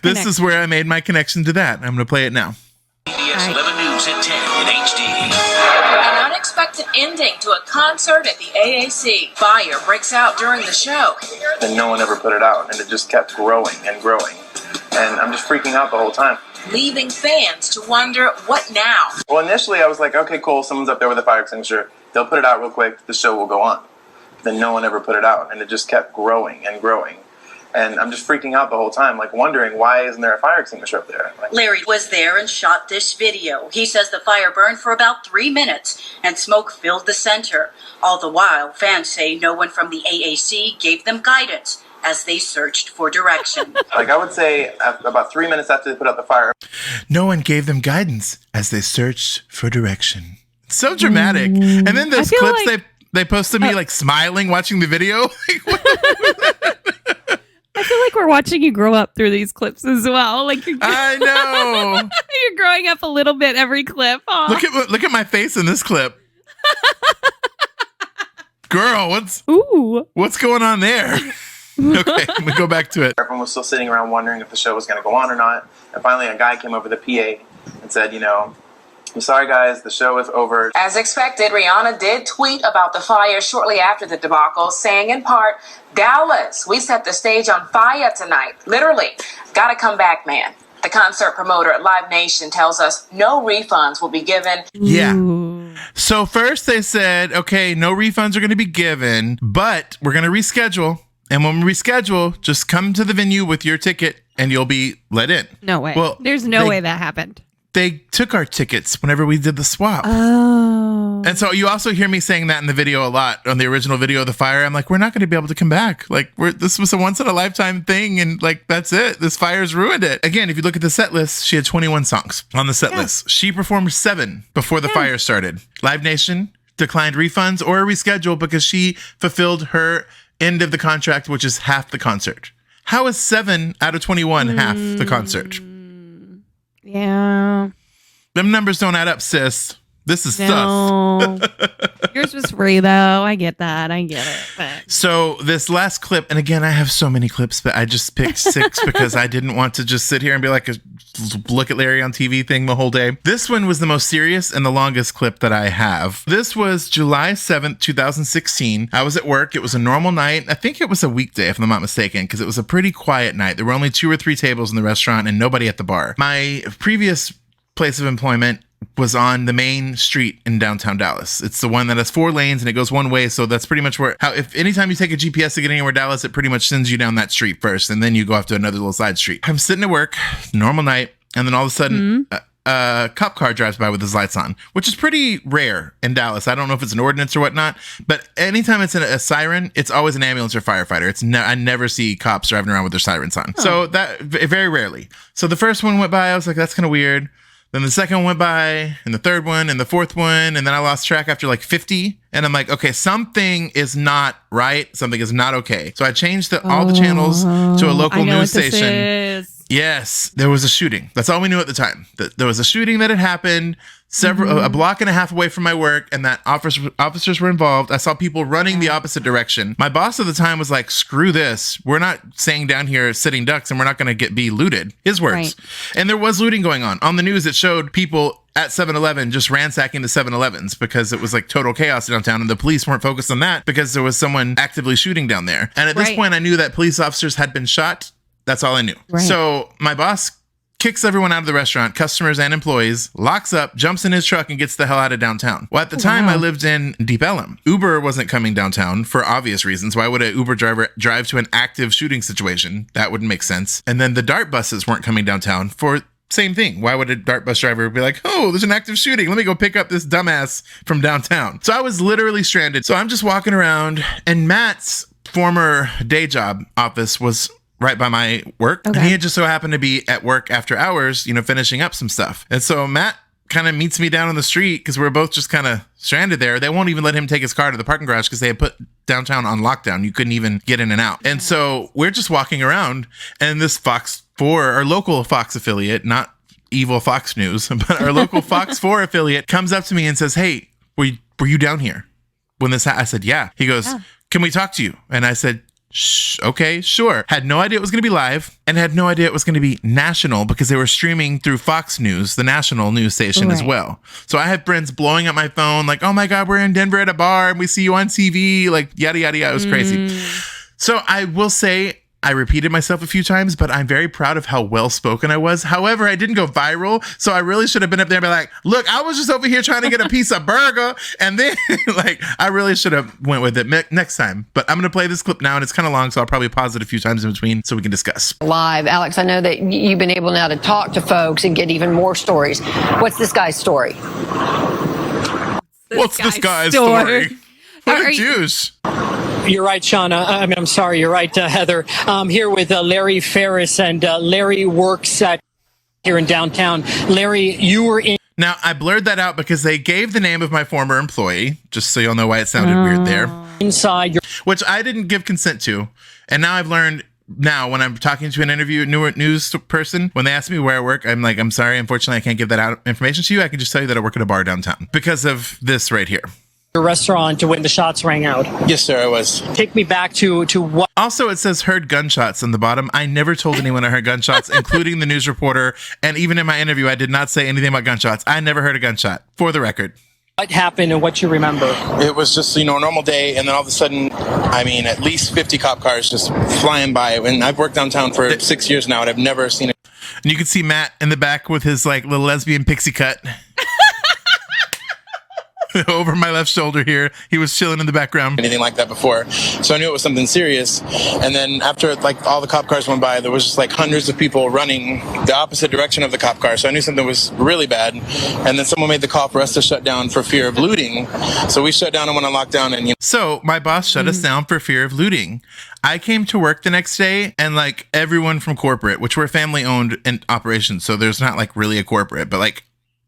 this is where I made my connection to that. I'm going to play it now. CBS 11 News at 10 in HD. An unexpected ending to a concert at the AAC. Fire breaks out during the show. And no one ever put it out, and it just kept growing and growing. And I'm just freaking out the whole time. Leaving fans to wonder, what now? Well, initially I was like, okay, cool, someone's up there with a fire extinguisher. They'll put it out real quick, the show will go on. Then no one ever put it out, and it just kept growing and growing. And I'm just freaking out the whole time, like wondering why isn't there a fire extinguisher up there? Like, Larry was there and shot this video. He says the fire burned for about 3 minutes and smoke filled the center. All the while, fans say no one from the AAC gave them guidance as they searched for direction. Like I would say about 3 minutes after they put out the fire. No one gave them guidance as they searched for direction. It's so dramatic. And then those clips like they posted me like smiling watching the video. I feel like we're watching you grow up through these clips as well. Like I know. You're growing up a little bit every clip. Aww. Look at my face in this clip. Girl, what's going on there? Okay, let me go back to it. Everyone was still sitting around wondering if the show was going to go on or not. And finally a guy came over the PA and said, I'm sorry, guys, the show is over. As expected, Rihanna did tweet about the fire shortly after the debacle, saying in part, Dallas, we set the stage on fire tonight. Literally, gotta come back, man. The concert promoter at Live Nation tells us no refunds will be given. Yeah. So first they said, okay, no refunds are going to be given, but we're going to reschedule. And when we reschedule, just come to the venue with your ticket and you'll be let in. No way. Well, there's no way that happened. They took our tickets whenever we did the swap. Oh. And so you also hear me saying that in the video a lot on the original video of the fire. I'm like, we're not going to be able to come back. Like this was a once in a lifetime thing. And like, that's it. This fire's ruined it. Again, if you look at the set list, she had 21 songs on the set list. She performed 7 before the fire started. Live Nation declined refunds or a reschedule because she fulfilled her end of the contract, which is half the concert. How is 7 out of 21 half the concert? Yeah. Them numbers don't add up, sis. This is No. sus. Yours was free, though. I get that. I get it. But So this last clip, and again, I have so many clips, but I just picked 6 because I didn't want to just sit here and be like a look at Larry on TV thing the whole day. This one was the most serious and the longest clip that I have. This was July 7th, 2016. I was at work. It was a normal night. I think it was a weekday, if I'm not mistaken, because it was a pretty quiet night. There were only 2 or 3 tables in the restaurant and nobody at the bar. My previous place of employment was on the main street in downtown Dallas. It's the one that has 4 lanes and it goes one way. So that's pretty much if anytime you take a GPS to get anywhere Dallas, it pretty much sends you down that street first. And then you go off to another little side street. I'm sitting at work, normal night. And then all of a sudden, a cop car drives by with his lights on, which is pretty rare in Dallas. I don't know if it's an ordinance or whatnot, but anytime it's a siren, it's always an ambulance or firefighter. I never see cops driving around with their sirens on. So that very rarely. So the first one went by. I was like, that's kind of weird. Then the second one went by, and the third one, and the fourth one, and then I lost track after like 50. And I'm like, okay, something is not right. Something is not okay. So I changed all the channels to a local news station. Yes, there was a shooting. That's all we knew at the time. There was a shooting that had happened a block and a half away from my work, and that officers were involved. I saw people running the opposite direction. My boss at the time was like, screw this. We're not staying down here sitting ducks, and we're not going to be looted. His words. Right. And there was looting going on. On the news, it showed people at 7-Eleven just ransacking the 7-Elevens because it was like total chaos downtown, and the police weren't focused on that because there was someone actively shooting down there. And at this point, I knew that police officers had been shot. That's all I knew. Right. So my boss kicks everyone out of the restaurant, customers and employees, locks up, jumps in his truck, and gets the hell out of downtown. Well, at the time, I lived in Deep Ellum. Uber wasn't coming downtown for obvious reasons. Why would an Uber driver drive to an active shooting situation? That wouldn't make sense. And then the DART buses weren't coming downtown for same thing. Why would a DART bus driver be like, oh, there's an active shooting. Let me go pick up this dumbass from downtown. So I was literally stranded. So I'm just walking around, and Matt's former day job office was right by my work. Okay. And he had just so happened to be at work after hours, finishing up some stuff. And so Matt kind of meets me down on the street because we're both just kind of stranded there. They won't even let him take his car to the parking garage because they had put downtown on lockdown. You couldn't even get in and out. And so we're just walking around, and this Fox 4, our local Fox affiliate, not evil Fox News, but our local Fox 4 affiliate comes up to me and says, hey, were you down here when this happened? I said, yeah. He goes, can we talk to you? And I said, okay, sure. Had no idea it was going to be live, and had no idea it was going to be national because they were streaming through Fox News, the national news station as well. So I had friends blowing up my phone like, oh my God, we're in Denver at a bar and we see you on TV, like yada, yada, yada. It was crazy. So I will say, I repeated myself a few times, but I'm very proud of how well spoken I was. However, I didn't go viral. So I really should have been up there and be like, look, I was just over here trying to get a piece of burger. And then I really should have went with it next time. But I'm going to play this clip now, and it's kind of long, so I'll probably pause it a few times in between so we can discuss. Live. Alex, I know that you've been able now to talk to folks and get even more stories. What's this guy's story? What's this guy's story? What a juice. You're right, Shauna. I'm sorry. You're right, Heather. I'm here with Larry Ferris, and Larry works here in downtown. Larry, you were in. Now, I blurred that out because they gave the name of my former employee, just so you'll know why it sounded weird there. Inside. Which I didn't give consent to. And now I've learned, now when I'm talking to an news person, when they ask me where I work, I'm like, I'm sorry, unfortunately, I can't give that out information to you. I can just tell you that I work at a bar downtown because of this right here. Restaurant when the shots rang out. Yes, sir, I was. Take me back to what? Also, it says heard gunshots on the bottom. I never told anyone I heard gunshots, including the news reporter. And even in my interview, I did not say anything about gunshots. I never heard a gunshot, for the record. What happened and what you remember? It was just, a normal day. And then all of a sudden, at least 50 cop cars just flying by. And I've worked downtown for 6 years now, and I've never seen it. And you can see Matt in the back with his little lesbian pixie cut. Over my left shoulder here. He was chilling in the background. Anything like that before. So I knew it was something serious. And then after all the cop cars went by, there was just hundreds of people running the opposite direction of the cop car. So I knew something was really bad. And then someone made the call for us to shut down for fear of looting. So we shut down and went on lockdown. And So my boss shut us down for fear of looting. I came to work the next day, and everyone from corporate, which we're family owned in operations, so there's not really a corporate, but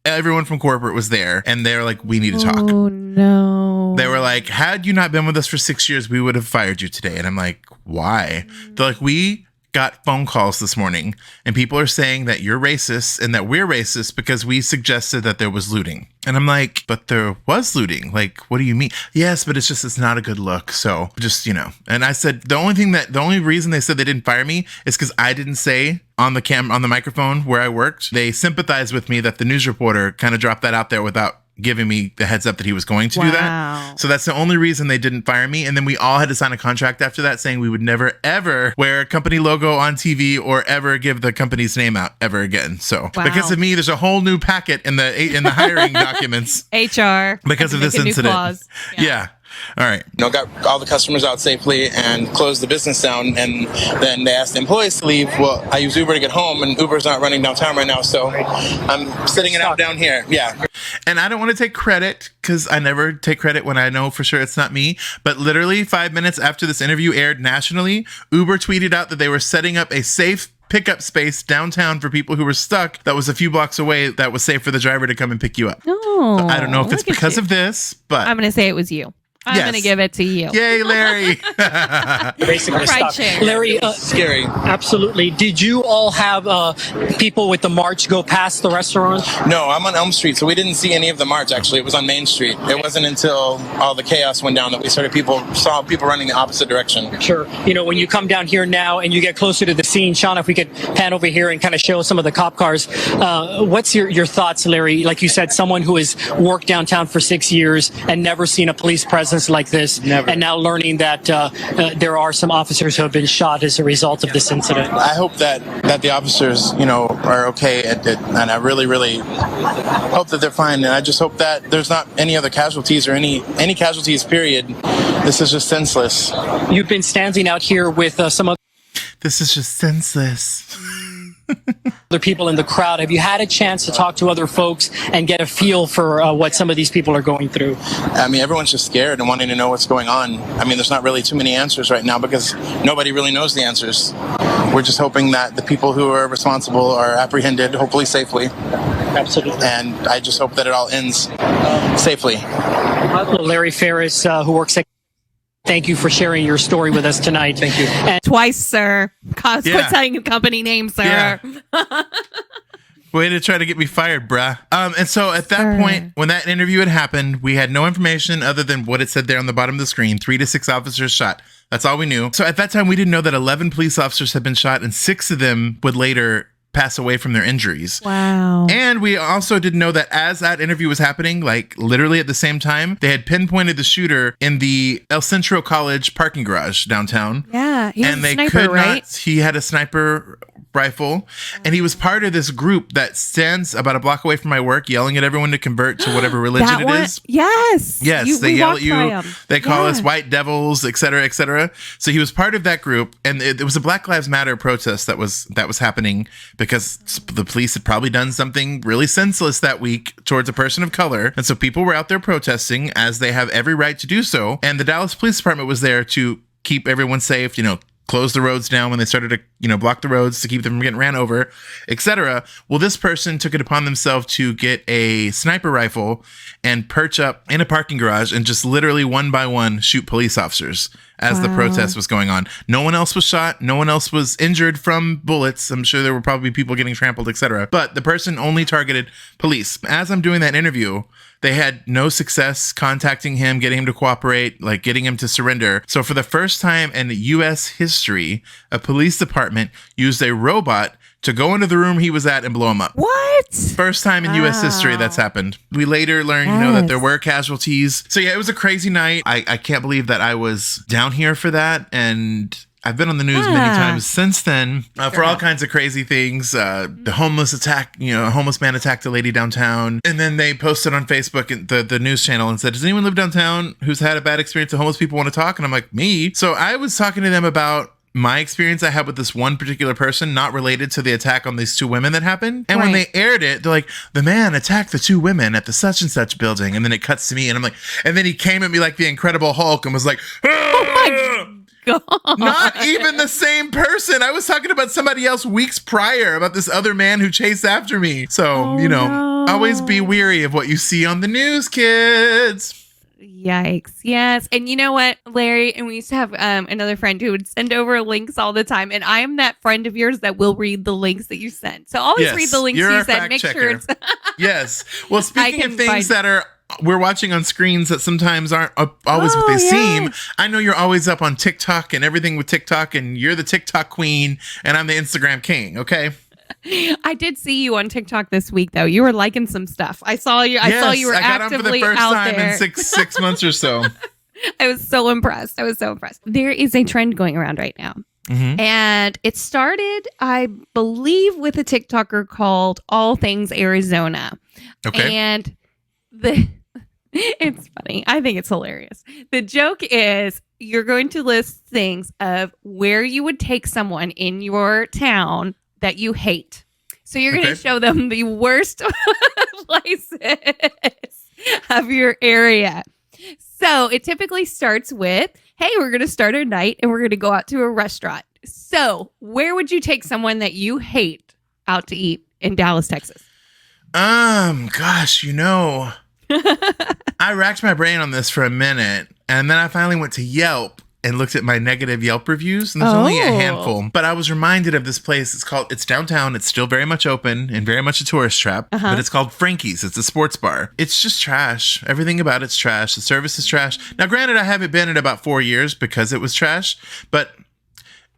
everyone from corporate was there, and they were like, we need to talk. Oh, no. They were like, had you not been with us for 6 years, we would have fired you today. And I'm like, why? They're like, we got phone calls this morning, and people are saying that you're racist and that we're racist because we suggested that there was looting. And I'm like, but there was looting. Like, what do you mean? Yes, but it's not a good look. So just, and I said, the only reason they said they didn't fire me is because I didn't say on the microphone where I worked. They sympathized with me that the news reporter kind of dropped that out there without giving me the heads up that he was going to do that. So that's the only reason they didn't fire me. And then we all had to sign a contract after that saying we would never, ever wear a company logo on TV or ever give the company's name out ever again. So because of me, there's a whole new packet in the hiring documents. HR. Because of this incident. Yeah. All right. Got all the customers out safely and closed the business down. And then they asked the employees to leave. Well, I use Uber to get home, and Uber's not running downtown right now. So I'm sitting it out down here. Yeah. And I don't want to take credit because I never take credit when I know for sure it's not me. But literally 5 minutes after this interview aired nationally, Uber tweeted out that they were setting up a safe pickup space downtown for people who were stuck that was a few blocks away that was safe for the driver to come and pick you up. Oh, so I don't know if it's because of this, but I'm going to say it was you. I'm going to give it to you. Yay, Larry. Basically, Larry, scary. Absolutely. Did you all have people with the march go past the restaurant? No, I'm on Elm Street, so we didn't see any of the march, actually. It was on Main Street. It wasn't until all the chaos went down that we saw people running the opposite direction. Sure. When you come down here now and you get closer to the scene, Sean, if we could pan over here and kind of show some of the cop cars, what's your thoughts, Larry? Like you said, someone who has worked downtown for 6 years and never seen a police presence like this, and now learning that there are some officers who have been shot as a result of this incident. I hope that the officers, are okay and I really, really hope that they're fine. And I just hope that there's not any other casualties or any casualties, period. This is just senseless. You've been standing out here with some other... This is just senseless. Other people in the crowd. Have you had a chance to talk to other folks and get a feel for what some of these people are going through? I mean, everyone's just scared and wanting to know what's going on. I mean, there's not really too many answers right now because nobody really knows the answers. We're just hoping that the people who are responsible are apprehended, hopefully safely. Absolutely. And I just hope that it all ends safely. Larry Ferris, who works at... Thank you for sharing your story with us tonight. Thank you. And twice, sir. Quit saying the company name, sir. Yeah. Way to try to get me fired, bruh. And so at that point, when that interview had happened, we had no information other than what it said there on the bottom of the screen, 3 to 6 officers shot. That's all we knew. So at that time, we didn't know that 11 police officers had been shot and 6 of them would later pass away from their injuries. Wow. And we also didn't know that as that interview was happening, like literally at the same time, they had pinpointed the shooter in the El Centro College parking garage downtown. Yeah, he and they could not. He had a sniper rifle, and he was part of this group that stands about a block away from my work, yelling at everyone to convert to whatever religion it is. Yes. They yell at you. They call us white devils, etc., etc. So he was part of that group, and it was a Black Lives Matter protest that was happening because the police had probably done something really senseless that week towards a person of color, and so people were out there protesting, as they have every right to do so. And the Dallas Police Department was there to keep everyone safe, close the roads down when they started to, block the roads to keep them from getting ran over, etc. Well, this person took it upon themselves to get a sniper rifle and perch up in a parking garage and just literally one by one shoot police officers as the protest was going on. No one else was shot. No one else was injured from bullets. I'm sure there were probably people getting trampled, etc. But the person only targeted police. As I'm doing that interview, they had no success contacting him, getting him to cooperate, like getting him to surrender. So for the first time in U.S. history, a police department used a robot to go into the room he was at and blow him up. What? First time in U.S. history that's happened. We later learned, that there were casualties. So yeah, it was a crazy night. I can't believe that I was down here for that. And I've been on the news many times since then for all kinds of crazy things. The homeless attack, a homeless man attacked a lady downtown. And then they posted on Facebook, the news channel, and said, does anyone live downtown who's had a bad experience? The homeless people want to talk. And I'm like, me? So I was talking to them about my experience I had with this one particular person, not related to the attack on these 2 women that happened. And when they aired it, they're like, the man attacked the 2 women at the such and such building. And then it cuts to me and I'm like, and then he came at me like the Incredible Hulk and was like, oh my God. Not even the same person. I was talking about somebody else weeks prior about this other man who chased after me. So, always be weary of what you see on the news, kids. Yikes. Yes. And you know what, Larry? And we used to have another friend who would send over links all the time. And I am that friend of yours that will read the links that you sent. So always read the links you're you a send. fact Make checker. sure it's. Yes. Well, speaking can of things find- that are we're watching on screens that sometimes aren't always what they seem. I know you're always up on TikTok and everything with TikTok, and you're the TikTok queen, and I'm the Instagram king. Okay. I did see you on TikTok this week, though. You were liking some stuff. I saw you. I saw you were I got on for the actively first out time there. in six months or so. I was so impressed. There is a trend going around right now. Mm-hmm. And it started, I believe, with a TikToker called All Things Arizona. Okay. And it's funny. I think it's hilarious. The joke is you're going to list things of where you would take someone in your town that you hate. So you're going to show them the worst places of your area. So it typically starts with, hey, we're going to start our night and we're going to go out to a restaurant. So where would you take someone that you hate out to eat in Dallas, Texas? Gosh, I racked my brain on this for a minute, and then I finally went to Yelp and looked at my negative Yelp reviews, and there's only a handful. But I was reminded of this place. It's downtown. It's still very much open and very much a tourist trap, but it's called Frankie's. It's a sports bar. It's just trash. Everything about it's trash. The service is trash. Now, granted, I haven't been in about 4 years because it was trash, but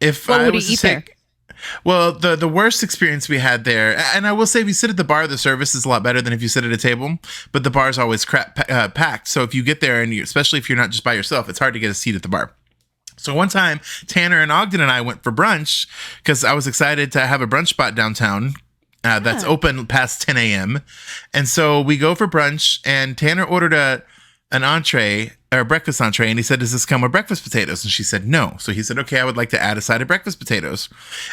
if what I would was you to eat take... there? Well, the worst experience we had there, and I will say if you sit at the bar, the service is a lot better than if you sit at a table, but the bar is always packed. So if you get there, and especially if you're not just by yourself, it's hard to get a seat at the bar. So one time, Tanner and Ogden and I went for brunch because I was excited to have a brunch spot downtown that's open past 10 a.m. And so we go for brunch, and Tanner ordered an entree or a breakfast entree, and he said, does this come with breakfast potatoes? And she said no. So he said, okay, I would like to add a side of breakfast potatoes.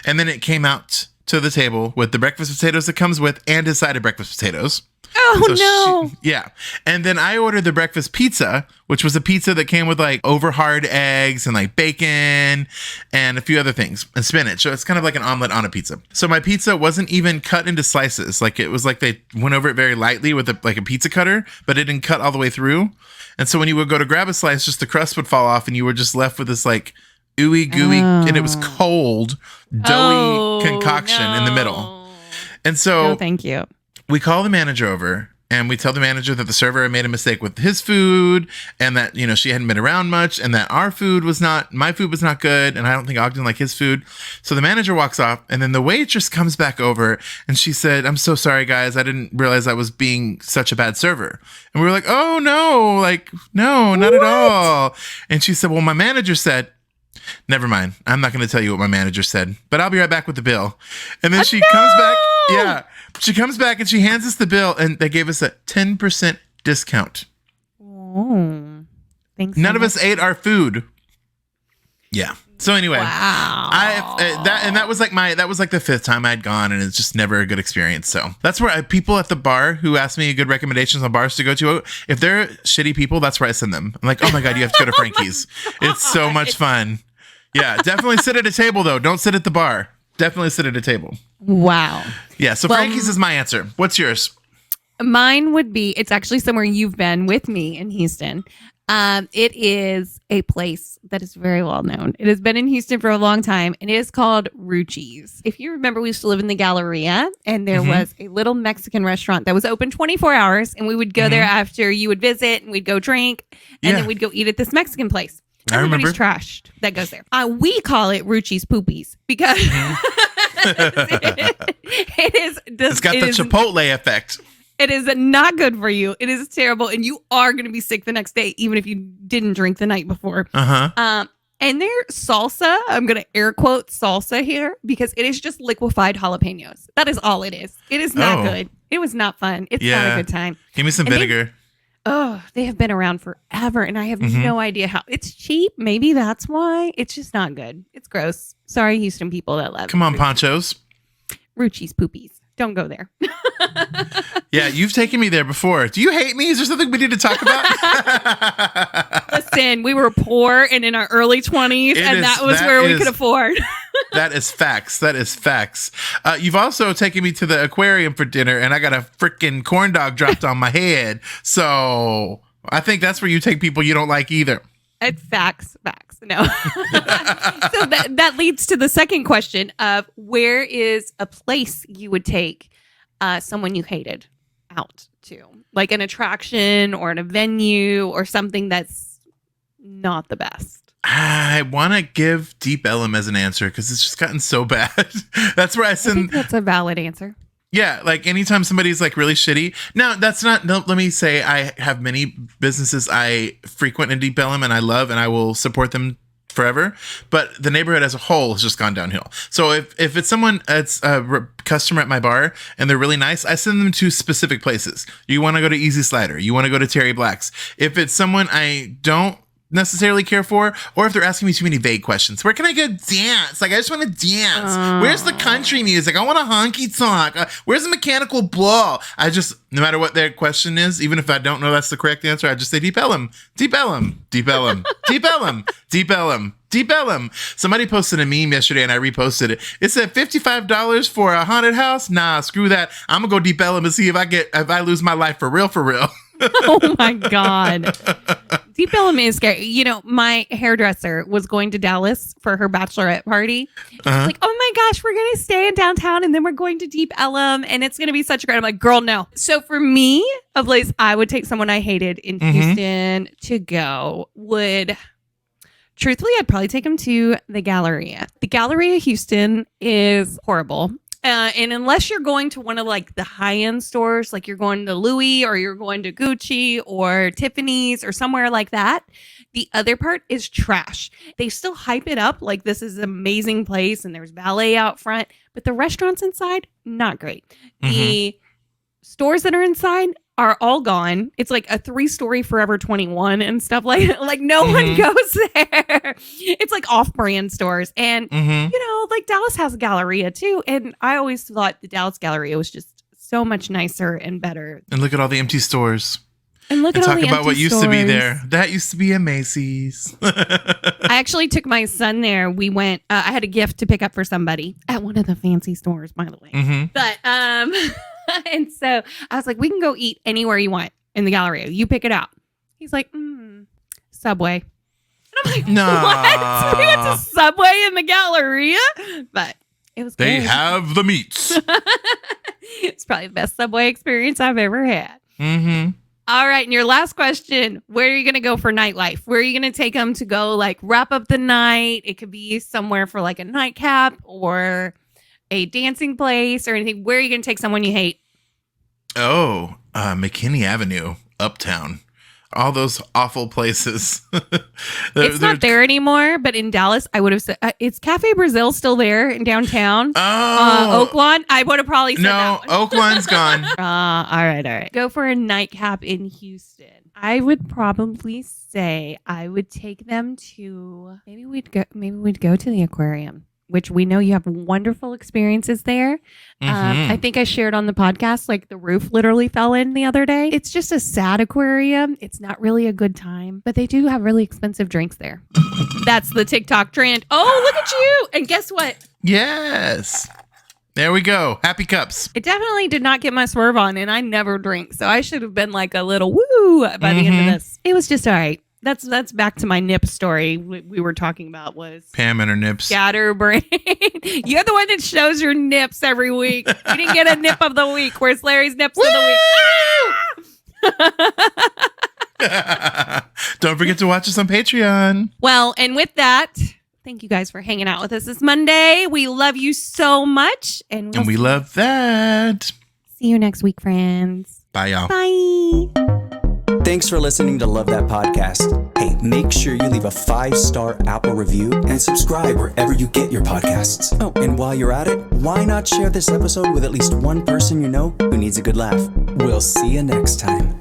And then it came out to the table with the breakfast potatoes it comes with and a side of breakfast potatoes. Oh, no. And then I ordered the breakfast pizza, which was a pizza that came with like over hard eggs and like bacon and a few other things and spinach. So it's kind of like an omelet on a pizza. So my pizza wasn't even cut into slices. Like it was like they went over it very lightly with a pizza cutter, but it didn't cut all the way through. And so when you would go to grab a slice, just the crust would fall off and you were just left with this like ooey gooey, and it was cold, doughy concoction in the middle. And so thank you. We call the manager over and we tell the manager that the server had made a mistake with his food and that, she hadn't been around much and that my food was not good. And I don't think Ogden liked his food. So the manager walks off and then the waitress comes back over and she said, I'm so sorry, guys. I didn't realize I was being such a bad server. And we were like, oh no, no, not at all. And she said, well, my manager said, never mind. I'm not going to tell you what my manager said, but I'll be right back with the bill. And then she comes back. Yeah. She comes back and she hands us the bill and they gave us a 10% discount. Oh, thanks. None of us ate our food. Yeah. So anyway, wow. That was like the fifth time I'd gone, and it's just never a good experience. So that's where people at the bar who ask me good recommendations on bars to go to, if they're shitty people, that's where I send them. I'm like, oh my God, you have to go to Frankie's. It's so much fun. Yeah, definitely sit at a table though. Don't sit at the bar. Definitely sit at a table. Wow. Yeah, so Frankie's is my answer. What's yours? Mine would be, it's actually somewhere you've been with me in Houston. It is a place that is very well known. It has been in Houston for a long time, and it is called Ruchi's. If you remember, we used to live in the Galleria, and there was a little Mexican restaurant that was open 24 hours, and we would go there after you would visit, and we'd go drink, and then we'd go eat at this Mexican place. Everybody's trashed that goes there. We call it Ruchi's Poopies because it is. It's got the Chipotle effect. It is not good for you. It is terrible, and you are going to be sick the next day, even if you didn't drink the night before. And their salsa, I'm going to air quote salsa here because it is just liquefied jalapenos. That is all it is. It is not good. It was not fun. It's not a good time. Give me some vinegar. They have been around forever, and I have no idea how. It's cheap. Maybe that's why. It's just not good. It's gross. Sorry, Houston people that love. Come on, Ponchos. Ruchi's Poopies. Don't go there. Yeah, you've taken me there before. Do you hate me? Is there something we need to talk about? Listen, we were poor and in our early 20s, that was where we could afford. That is facts. That is facts. You've also taken me to the aquarium for dinner, and I got a freaking corn dog dropped on my head. So, I think that's where you take people you don't like either. It's facts. No. So that leads to the second question of where is a place you would take someone you hated out to? Like an attraction or a venue or something that's not the best. I want to give Deep Ellum as an answer because it's just gotten so bad. That's where I think that's a valid answer. Yeah, like anytime somebody's like really shitty. Now, that's not, no, let me say I have many businesses I frequent in Deep Ellum and I love and I will support them forever. But the neighborhood as a whole has just gone downhill. So if it's someone that's a customer at my bar and they're really nice, I send them to specific places. You want to go to Easy Slider. You want to go to Terry Black's. If it's someone I don't necessarily care for, or if they're asking me too many vague questions, where can I go dance? Like, I just want to dance. Where's the country music? I want a honky tonk. Where's the mechanical blow? I just, no matter what their question is, even if I don't know that's the correct answer, I just say Deep Ellum, Deep Ellum, Deep Ellum, Deep Ellum, Deep Ellum, Deep Ellum. Somebody posted a meme yesterday and I reposted it. It said $55 for a haunted house. Nah, screw that. I'm gonna go Deep Ellum and see if I lose my life for real, for real. Oh my God. Deep Ellum is scary. You know, my hairdresser was going to Dallas for her bachelorette party. Like, oh my gosh, we're going to stay in downtown and then we're going to Deep Ellum and it's going to be such a great. I'm like, girl, no. So for me, a place I would take someone I hated in Houston to go truthfully, I'd probably take them to the Galleria. The Galleria Houston is horrible. And unless you're going to one of like the high-end stores, like you're going to Louis or you're going to Gucci or Tiffany's or somewhere like that, the other part is trash. They still hype it up like this is an amazing place and there's ballet out front, but the restaurants inside, not great. The stores that are inside are all gone. It's like a 3-story Forever 21 and stuff like no one goes there. It's like off-brand stores. And, you know, like Dallas has a Galleria too. And I always thought the Dallas Galleria was just so much nicer and better. And look at all the empty stores. And look at all the talk about empty what used stores. to be there. That used to be a Macy's. I actually took my son there. We went, I had a gift to pick up for somebody at one of the fancy stores, by the way. But, and so I was like, we can go eat anywhere you want in the Galleria. You pick it out. He's like, Subway. And I'm like, what? We went to Subway in the Galleria? But it was They good. have the meats. It's probably the best Subway experience I've ever had. All right. And your last question, where are you going to go for nightlife? Where are you going to take them to go like wrap up the night? It could be somewhere for like a nightcap or a dancing place or anything. Where are you going to take someone you hate? Oh, McKinney Avenue, Uptown. All those awful places. It's not there anymore, but in Dallas, I would have said, is Cafe Brazil still there in downtown? Oh. Oaklawn? I would have probably said that one. Oaklawn's gone. All right. Go for a nightcap in Houston. I would probably say I would take them to, maybe we'd go to the aquarium, which we know you have wonderful experiences there. I think I shared on the podcast, like the roof literally fell in the other day. It's just a sad aquarium. It's not really a good time, but they do have really expensive drinks there. That's the TikTok trend. Oh, look at you. And guess what? Yes. There we go. Happy cups. It definitely did not get my swerve on, and I never drink. So I should have been like a little woo by the end of this. It was just all right. That's back to my nip story we were talking about was Pam and her nips. Scatterbrain. You're the one that shows your nips every week. You didn't get a nip of the week. Where's Larry's nips of the week? Don't forget to watch us on Patreon. Well, and with that, thank you guys for hanging out with us this Monday. We love you so much. And we love that. See you next week, friends. Bye, y'all. Bye. Thanks for listening to Love That Podcast. Hey, make sure you leave a 5-star Apple review and subscribe wherever you get your podcasts. Oh, and while you're at it, why not share this episode with at least one person you know who needs a good laugh? We'll see you next time.